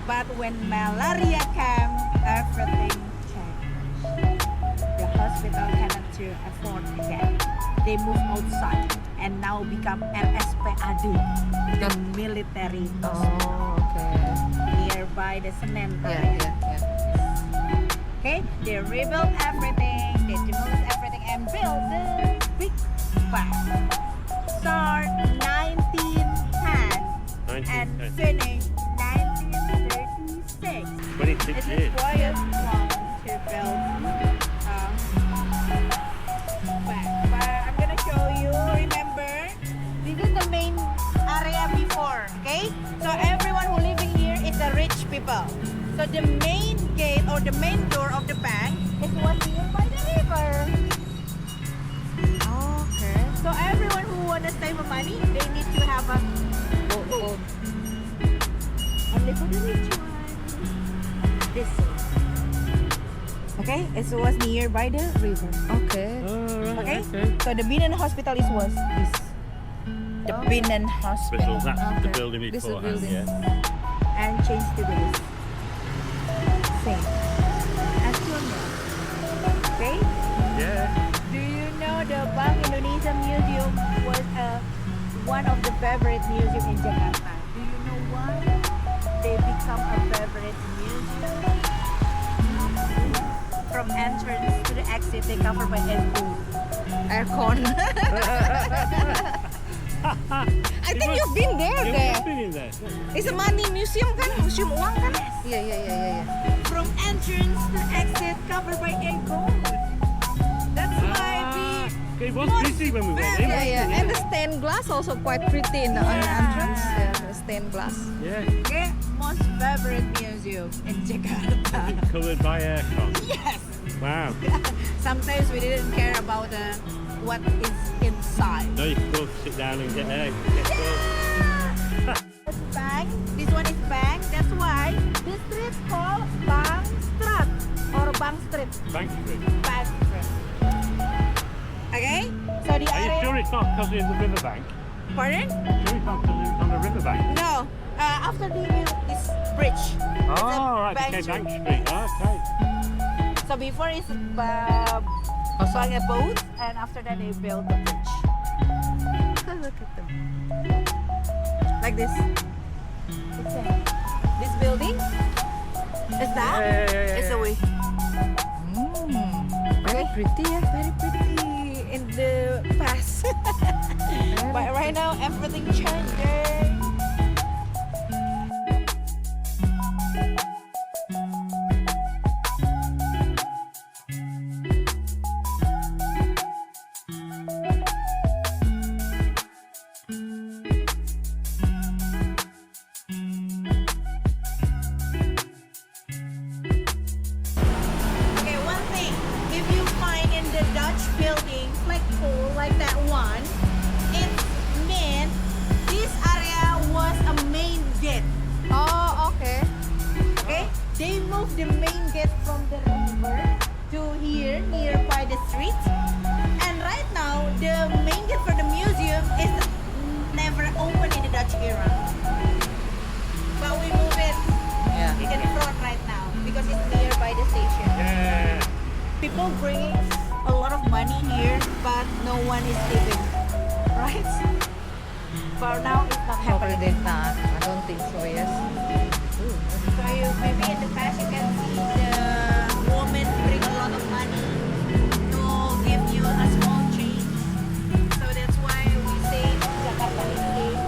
But when malaria came, everything changed. The hospital cannot to afford again. They moved outside and now become RSP Adu, the military hospital Oh, okay. nearby the Senen. Yeah. Okay, they rebuilt everything, they demolished everything and built the big bank. Start 1910 and 1910. finish 1936. 26 It years. required long to build bank. But I'm gonna show you, remember, this is the main area before, okay? So everyone who living here is the rich people. So the main gate or the main door of the bank is one here by the river. Okay. So everyone who wanna save money, they need to have a boat. Only for the rich one. This one. Okay, it was nearby the river. Okay. Oh, right. Okay? Okay. So the Binnen Hospital was this. The Binnen Hospital. Hospital, that's the Okay. building This is the beforehand, building. yeah. And changed to this. Same. As you know. Okay? Yeah. Do you know the Bank Indonesia Museum was one of the favorite museum in Jakarta? Do you know why they become a favorite museum? From entrance to the exit, they covered by aircon. I think you've been there. You've been in there. It's a money museum kan? Museum uang kan? Yeah. From entrance to exit covered by aircon. That's why It was busy when we went in. Yeah. And the stained glass also quite pretty in the entrance. Yeah, the stained glass. Yeah. Okay, most favorite museum in Jakarta. Covered by aircon. Yes. Wow. Sometimes we didn't care about what is inside. No, you can go sit down and get air. Get cold. Bank. This one is bank. That's why this street called Bank Strat or Bank Street. Bank Street. Bank Street. Okay. So the Are you area. sure it's not because it's the riverbank? Pardon? Sure it's not because it's on the riverbank? No. After they built this bridge. It's a Oh, right, Bank okay, Street. Bank Street. Okay. So before it's by a boat, and after that they built the bridge. Look at them. Like this. This building is that. Yeah. It's a way. Very pretty, yeah. Very pretty in the past. But right now everything changing. Okay, one thing. If you find in the Dutch building flagpole like that one, it means this area was a main gate. Oh, okay. Okay? They moved the main gate from the river to here, nearby the street. And right now, the main gate for the museum is never open in the Dutch era. But we move it Yeah. in front right now because it's nearby the station. Yeah. People bringing a lot of money here, but no one is living, right? For now, it's not Probably happening. they not. I don't think so, yes. So you, maybe in the past you can see the woman bring a lot of money to give you a small change. So that's why we say Jakarta is safe.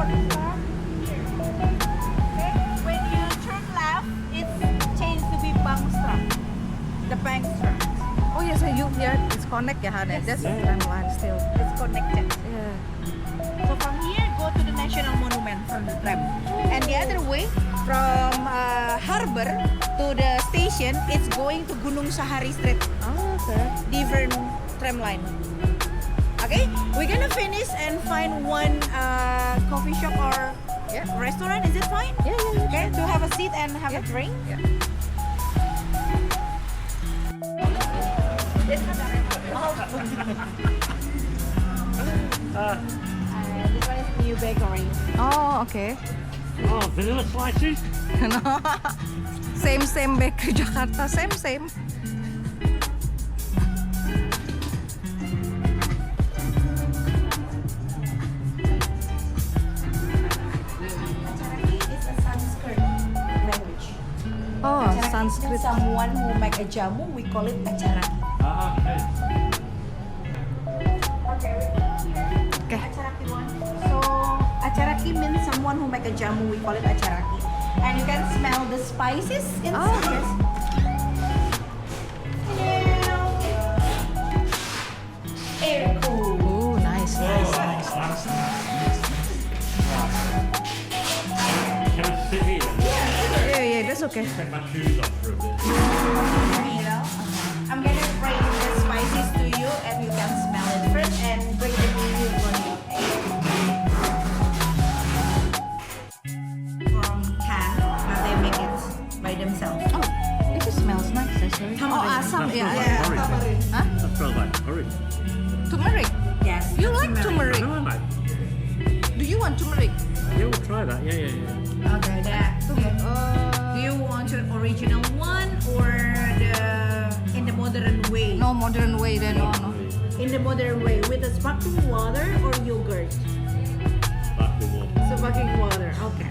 port start here. Okay? When you turn left, it's changed to be Bangstra. The Bangstra. Oh yes, it's connect ya, Hane. That's the tram line still. It's connected. Yeah. So from here, go to the National Monument from the tram. And the other way, from Harbor to the station, it's going to Gunung Sahari Street. Oh, okay. Different tram line. Okay, we're gonna finish and find one coffee shop or restaurant. Is it fine? Yeah. Okay, to have a seat and have a drink. Yeah. This one is New Bakery. Oh, okay. Oh, vanilla slices? Same bakery Jakarta, same. Acharaki is a Sanskrit language. Oh, Acharaki Sanskrit. means someone who make a jamu, we call it acharaki. Okay. Okay. Acharaki one. So acharaki means someone who make a jamu, we call it acharaki. And you can smell the spices inside. Oh, yes. Air cool. Oh, nice. Can I sit here? Yeah, that's okay. Take my shoes off for a bit. You know, I'm gonna bring the spices to you, and you can smell it first, and bring the menu for you. From can, but they make it by themselves. Oh, this smells nice. Sorry. Oh, asam. That Yeah, smells yeah. like curry. Huh? That smells like curry. Turmeric. Yes. You like turmeric? No, I like. Do you want turmeric? Yeah, we'll try that. Yeah. Okay, that. Do you want the original one or the in the modern way? No modern way then. No. In the modern way with the sparkling water or yogurt? Sparkling water. Sparkling water. Okay.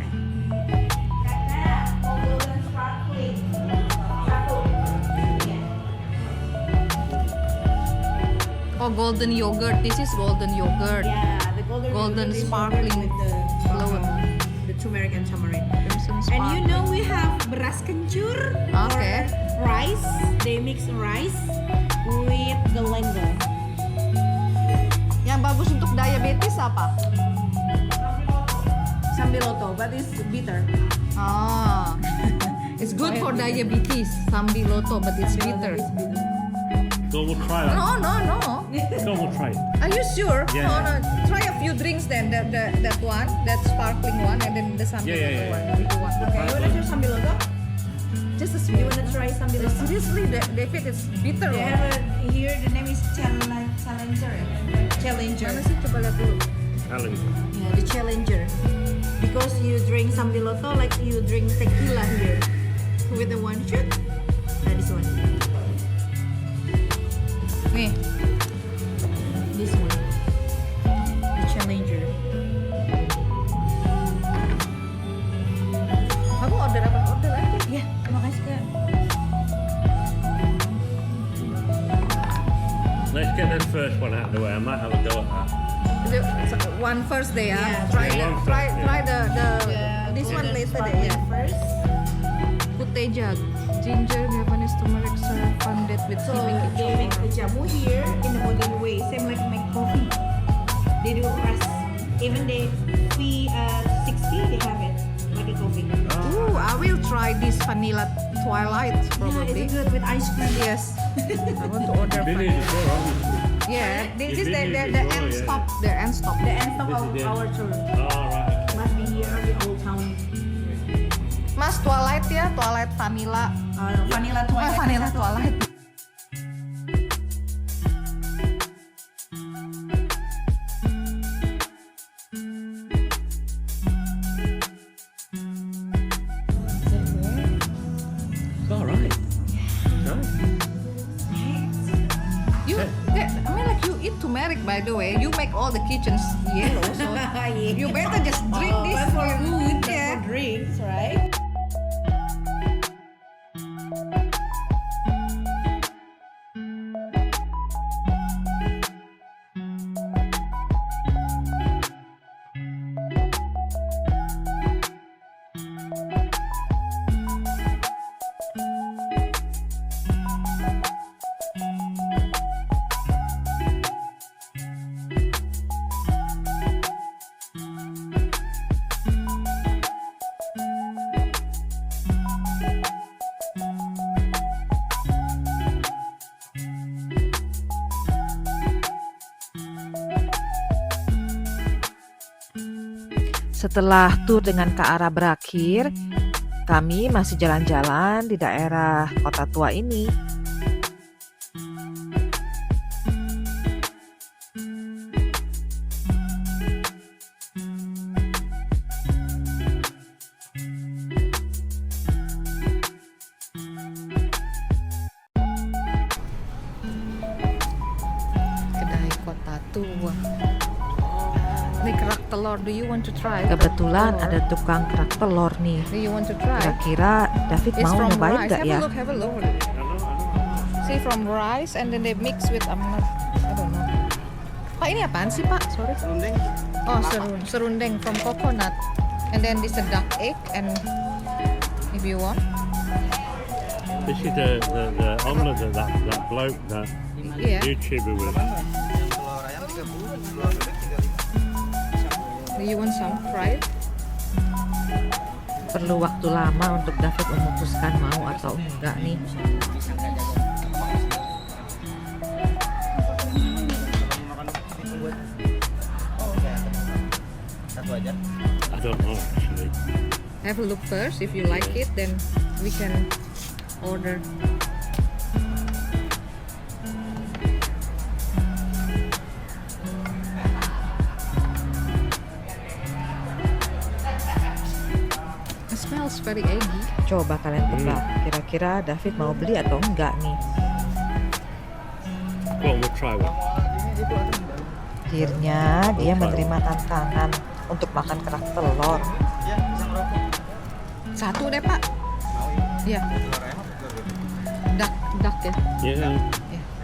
Oh, golden yogurt. This is golden yogurt. Yeah, the golden Golden yogurt is sparkling yogurt with the fluid. the turmeric and tamarind. Crimson And sparkling. you know we have beras kencur Okay. or rice. They mix rice with the lentil. Yang bagus untuk diabetes apa? Sambiloto, but it's bitter. Ah, it's good for diabetes. Sambiloto, but it's bitter. Go, we'll try that. No. Go, we'll try it. Are you sure? Yeah. No. Try a few drinks then. That one, that sparkling one, and then the sambiloto Yeah. one. If you want. Okay, you wanna do sambiloto? Just a You small. wanna try sambiloto? Seriously, David, it's bitter. They loh. have a, here the name is Challenger. Challenger. Mana sih, coba lihat dulu. Challenge. Yeah, the Challenger. Because you drink sambiloto like you drink tequila here. With the one shot. That is one. Nih, This one. The Challenger. kamu order apa? Order aja. Ya, terima kasih Kak. Let's get that first one out of the way. I might have a go at that. One first deh ya. Yeah, try one first, try yeah. try the this one later deh ya. First. Kuteja, ginger, Japanese turmeric, serve pounded with So seaweed. they make the jamu here in the modern way, same like make coffee. They do press. Even they P60 they have it like a coffee. Ooh, I will try this vanilla twilight Yeah, probably. it's good with ice cream. Yes. I want to order Been vanilla. here before, obviously. Yeah, this is You've been here the before, end yeah. stop. The end stop. The end of This is it. our tour Oh, right. must be here in the old town. Mas twilight ya, twilight vanilla. Vanilla Oh, twilight. vanilla twilight. It's all right. Nice. I mean, like you eat turmeric, by the way. You make all the kitchens yellow, so you better just drink this for food. Yeah. Drinks, right? setelah tur dengan Kak Ara berakhir, kami masih jalan-jalan di daerah kota tua ini. Kedai kota tua. Ini kerak telur. Do you want to try? Kebetulan Kerak telur. ada tukang kerak telur nih. Do you want to try? Kira-kira David It's mau from nyobain rice. nggak Have ya? a look, have a look. See, from rice and then they mix with I don't know. Pak, ini apaan sih, Pak? Sorry. Serundeng. Oh, serundeng from coconut. And then this a duck egg and if you want. This is the omelette that bloke, that Yeah. YouTuber with. Yang telur ayam 30, telur bebek 35. Do you want some fried? Perlu waktu lama untuk David memutuskan mau atau enggak nih. Satu aja. I don't know actually. Have a look first. If you like it, then we can order. It smells very eggy. Coba kalian tebak, kira-kira David mau beli atau enggak nih. Go on, we'll try one. Akhirnya dia menerima tantangan untuk makan kerak telur. Ya, bisa ngerokok. Satu deh, Pak. Mau ya? Ya, Telur ayam atau telur bebek? duck ya. Yeah.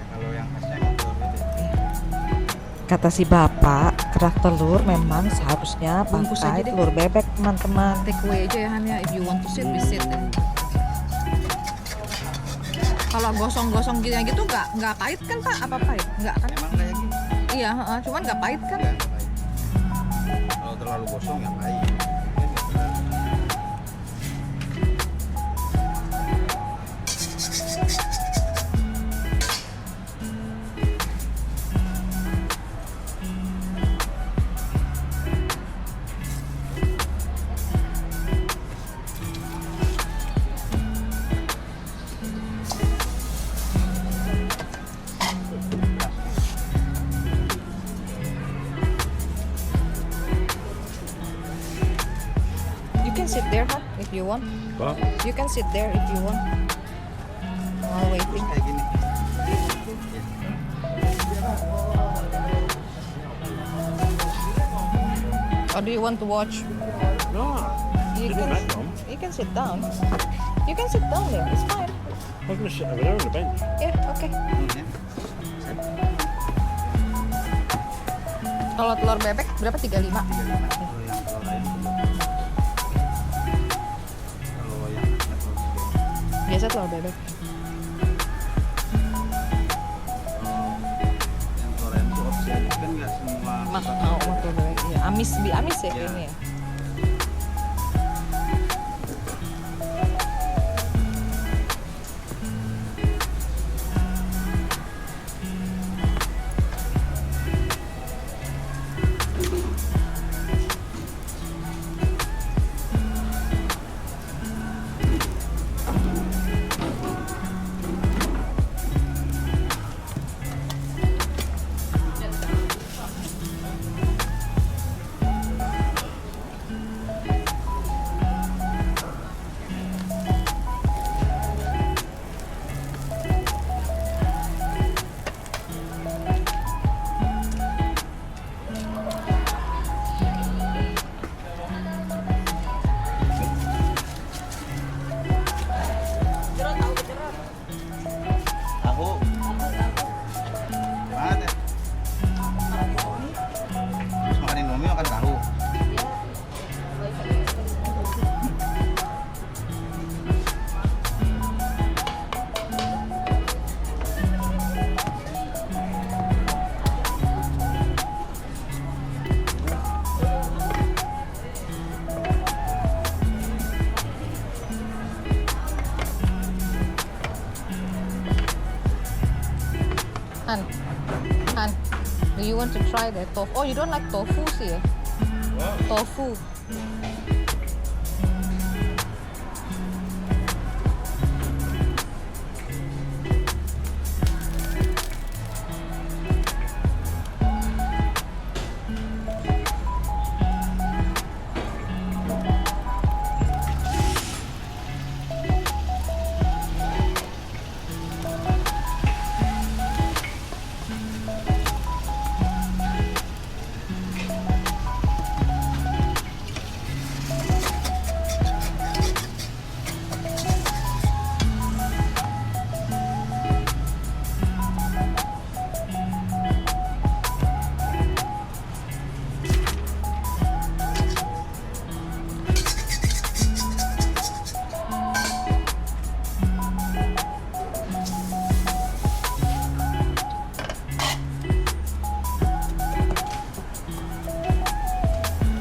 Kalau yang khasnya emang telur bebek. Kata si bapak, kerak telur memang seharusnya Bungkus pakai aja deh. telur bebek, teman-teman. Take away aja ya Han ya. If you want to sit, we sit. Kalau gosong-gosong gitu nggak pahit kan Pak? Apa pahit? Nggak kan? Emang kayak gini? Iya, cuman nggak pahit kan? Ya, nggak pahit. Kalau terlalu gosong ya pahit. You can sit there, huh? If you want. What? You can sit there if you want. While waiting. Kayak gini. Or do you want to watch? No. You Didn't can. make them. You can sit down. You can sit down there. It's fine. I'm going to sit over there on the bench. Yeah, okay. Ya. Kalau telur bebek berapa? 35. 35. Kalau yang telur ayam 30. Kalau yang khasnya telur bebek. Biasa telur bebek. Yang telur ayam itu opsi aja kan nggak semua. Mau telur bebek. Ya, amis ya Iya. ini ya. Tahu. Mana? Terus makan Indomie makan tahu. Han, do you want to try the tofu? Oh, you don't like tofu sih ya? Tofu.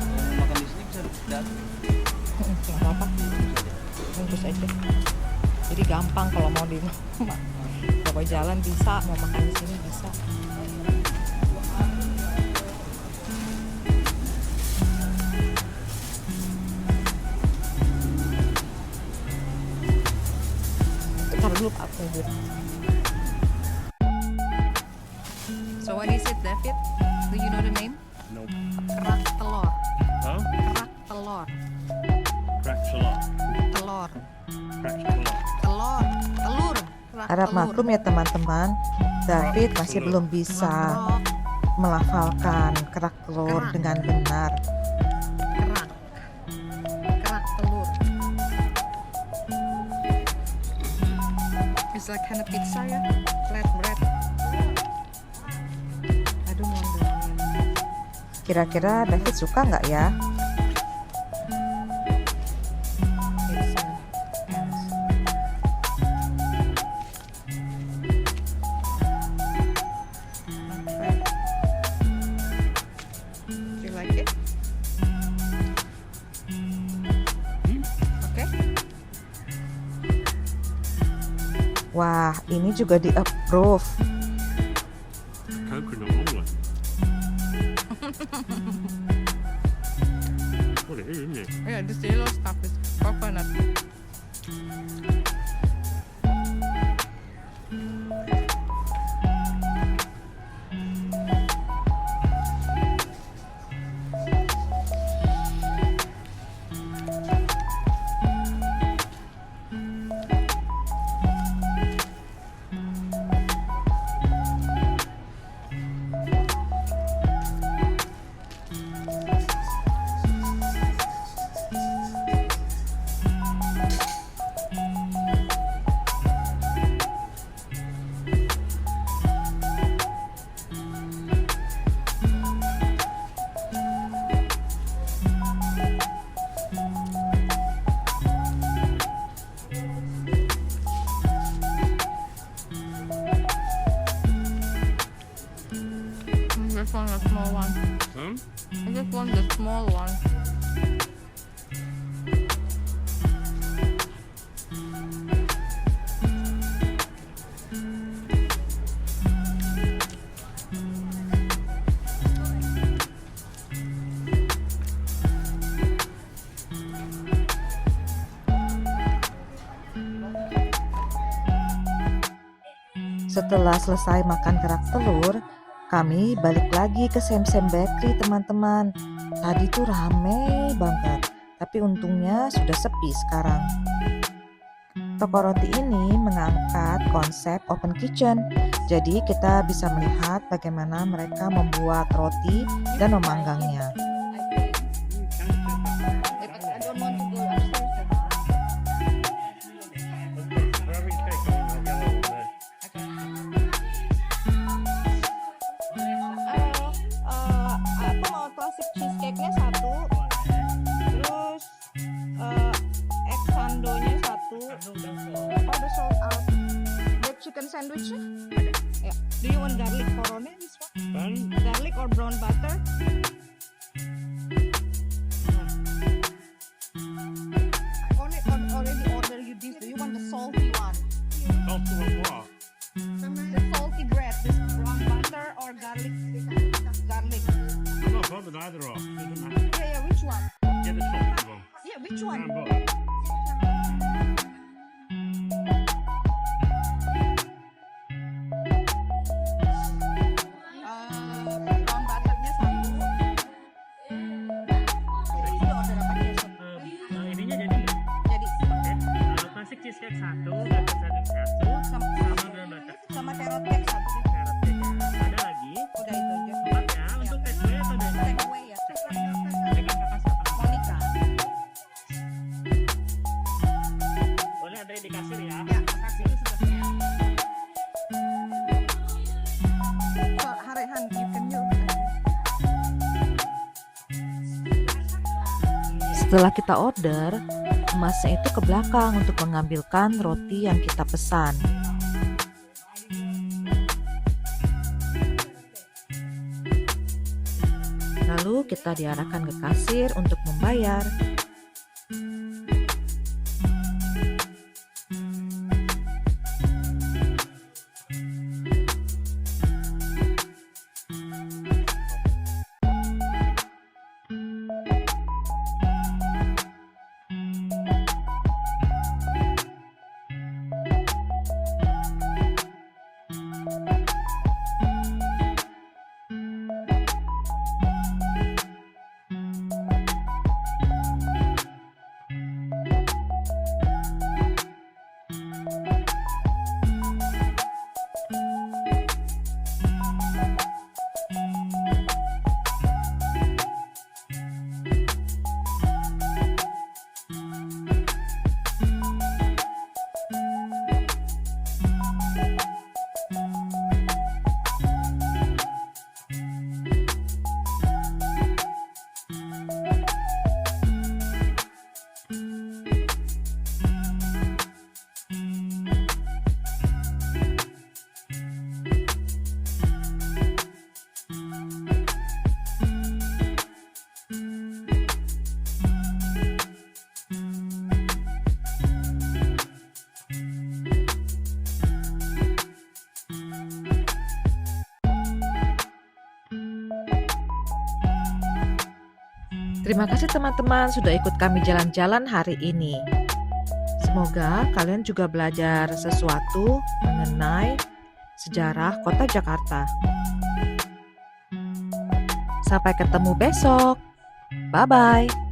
Kalau mau makan di sini bisa datang. Nggak apa-apa. Bungkus aja. Jadi gampang kalau mau di mau jalan bisa, mau makan di sini bisa. Taruh dulu Pak David. So what is it, David? Do you know the name? No. Kerak telur. Huh? Kerak telur. Cracks a lot. Telur. Cracks a lot. Telur. Telur. Kerak Harap telur. maklum ya teman-teman, David masih belum bisa Kerak. melafalkan kerak telur Kerak. dengan benar. Kerak. Kerak telur. It's like kind of pizza ya, flat bread. Aduh, wonder. Kira-kira David suka nggak ya? It's ants. Okay. Do you like it? Okay. Wah, ini juga di-approve. Coconut omelette. What it is, isn't it? Yeah, this yellow stuff is coconut. This one, the small one. Huh? I just want the small one. Setelah selesai makan kerak telur, kami balik lagi ke Sam Sam Bakery, teman-teman. Tadi tuh rame banget, tapi untungnya sudah sepi sekarang. Toko roti ini mengangkat konsep open kitchen, jadi kita bisa melihat bagaimana mereka membuat roti dan memanggangnya. I don't want to go upstairs. Whatever you take on that yellow one there. Aku mau klasik cheesecake-nya satu, terus egg sandonya satu. Oh, the sold out. The chicken sandwich-nya? Ya. Do you want garlic corone this one? Bun? Garlic or brown butter? I already ordered you this. Do you want the salty one? Salty one what? The salty bread, this brown butter or garlic? Garlic. I'm not bothered either of. Doesn't matter. Yeah, Which one? Brown butternya satu. Ini order apa besok? Ininya jadi nggak? Jadi Classic cheesecake 1, butter sandwich 1, sama brown butter. sama carrot cake satu. Carrot cake ya. Ada lagi? Udah itu aja. 4 ya. Untuk take away atau dari Take away ya. pegang kakak siapa? Monica. Boleh ada yang di kasir ya? Ya, makasih. Ini sudah. So, Harehan, you can use. Setelah kita order, emasnya itu ke belakang untuk mengambilkan roti yang kita pesan. Lalu kita diarahkan ke kasir untuk membayar. Terima kasih teman-teman sudah ikut kami jalan-jalan hari ini. Semoga kalian juga belajar sesuatu mengenai sejarah kota Jakarta. Sampai ketemu besok. Bye-bye.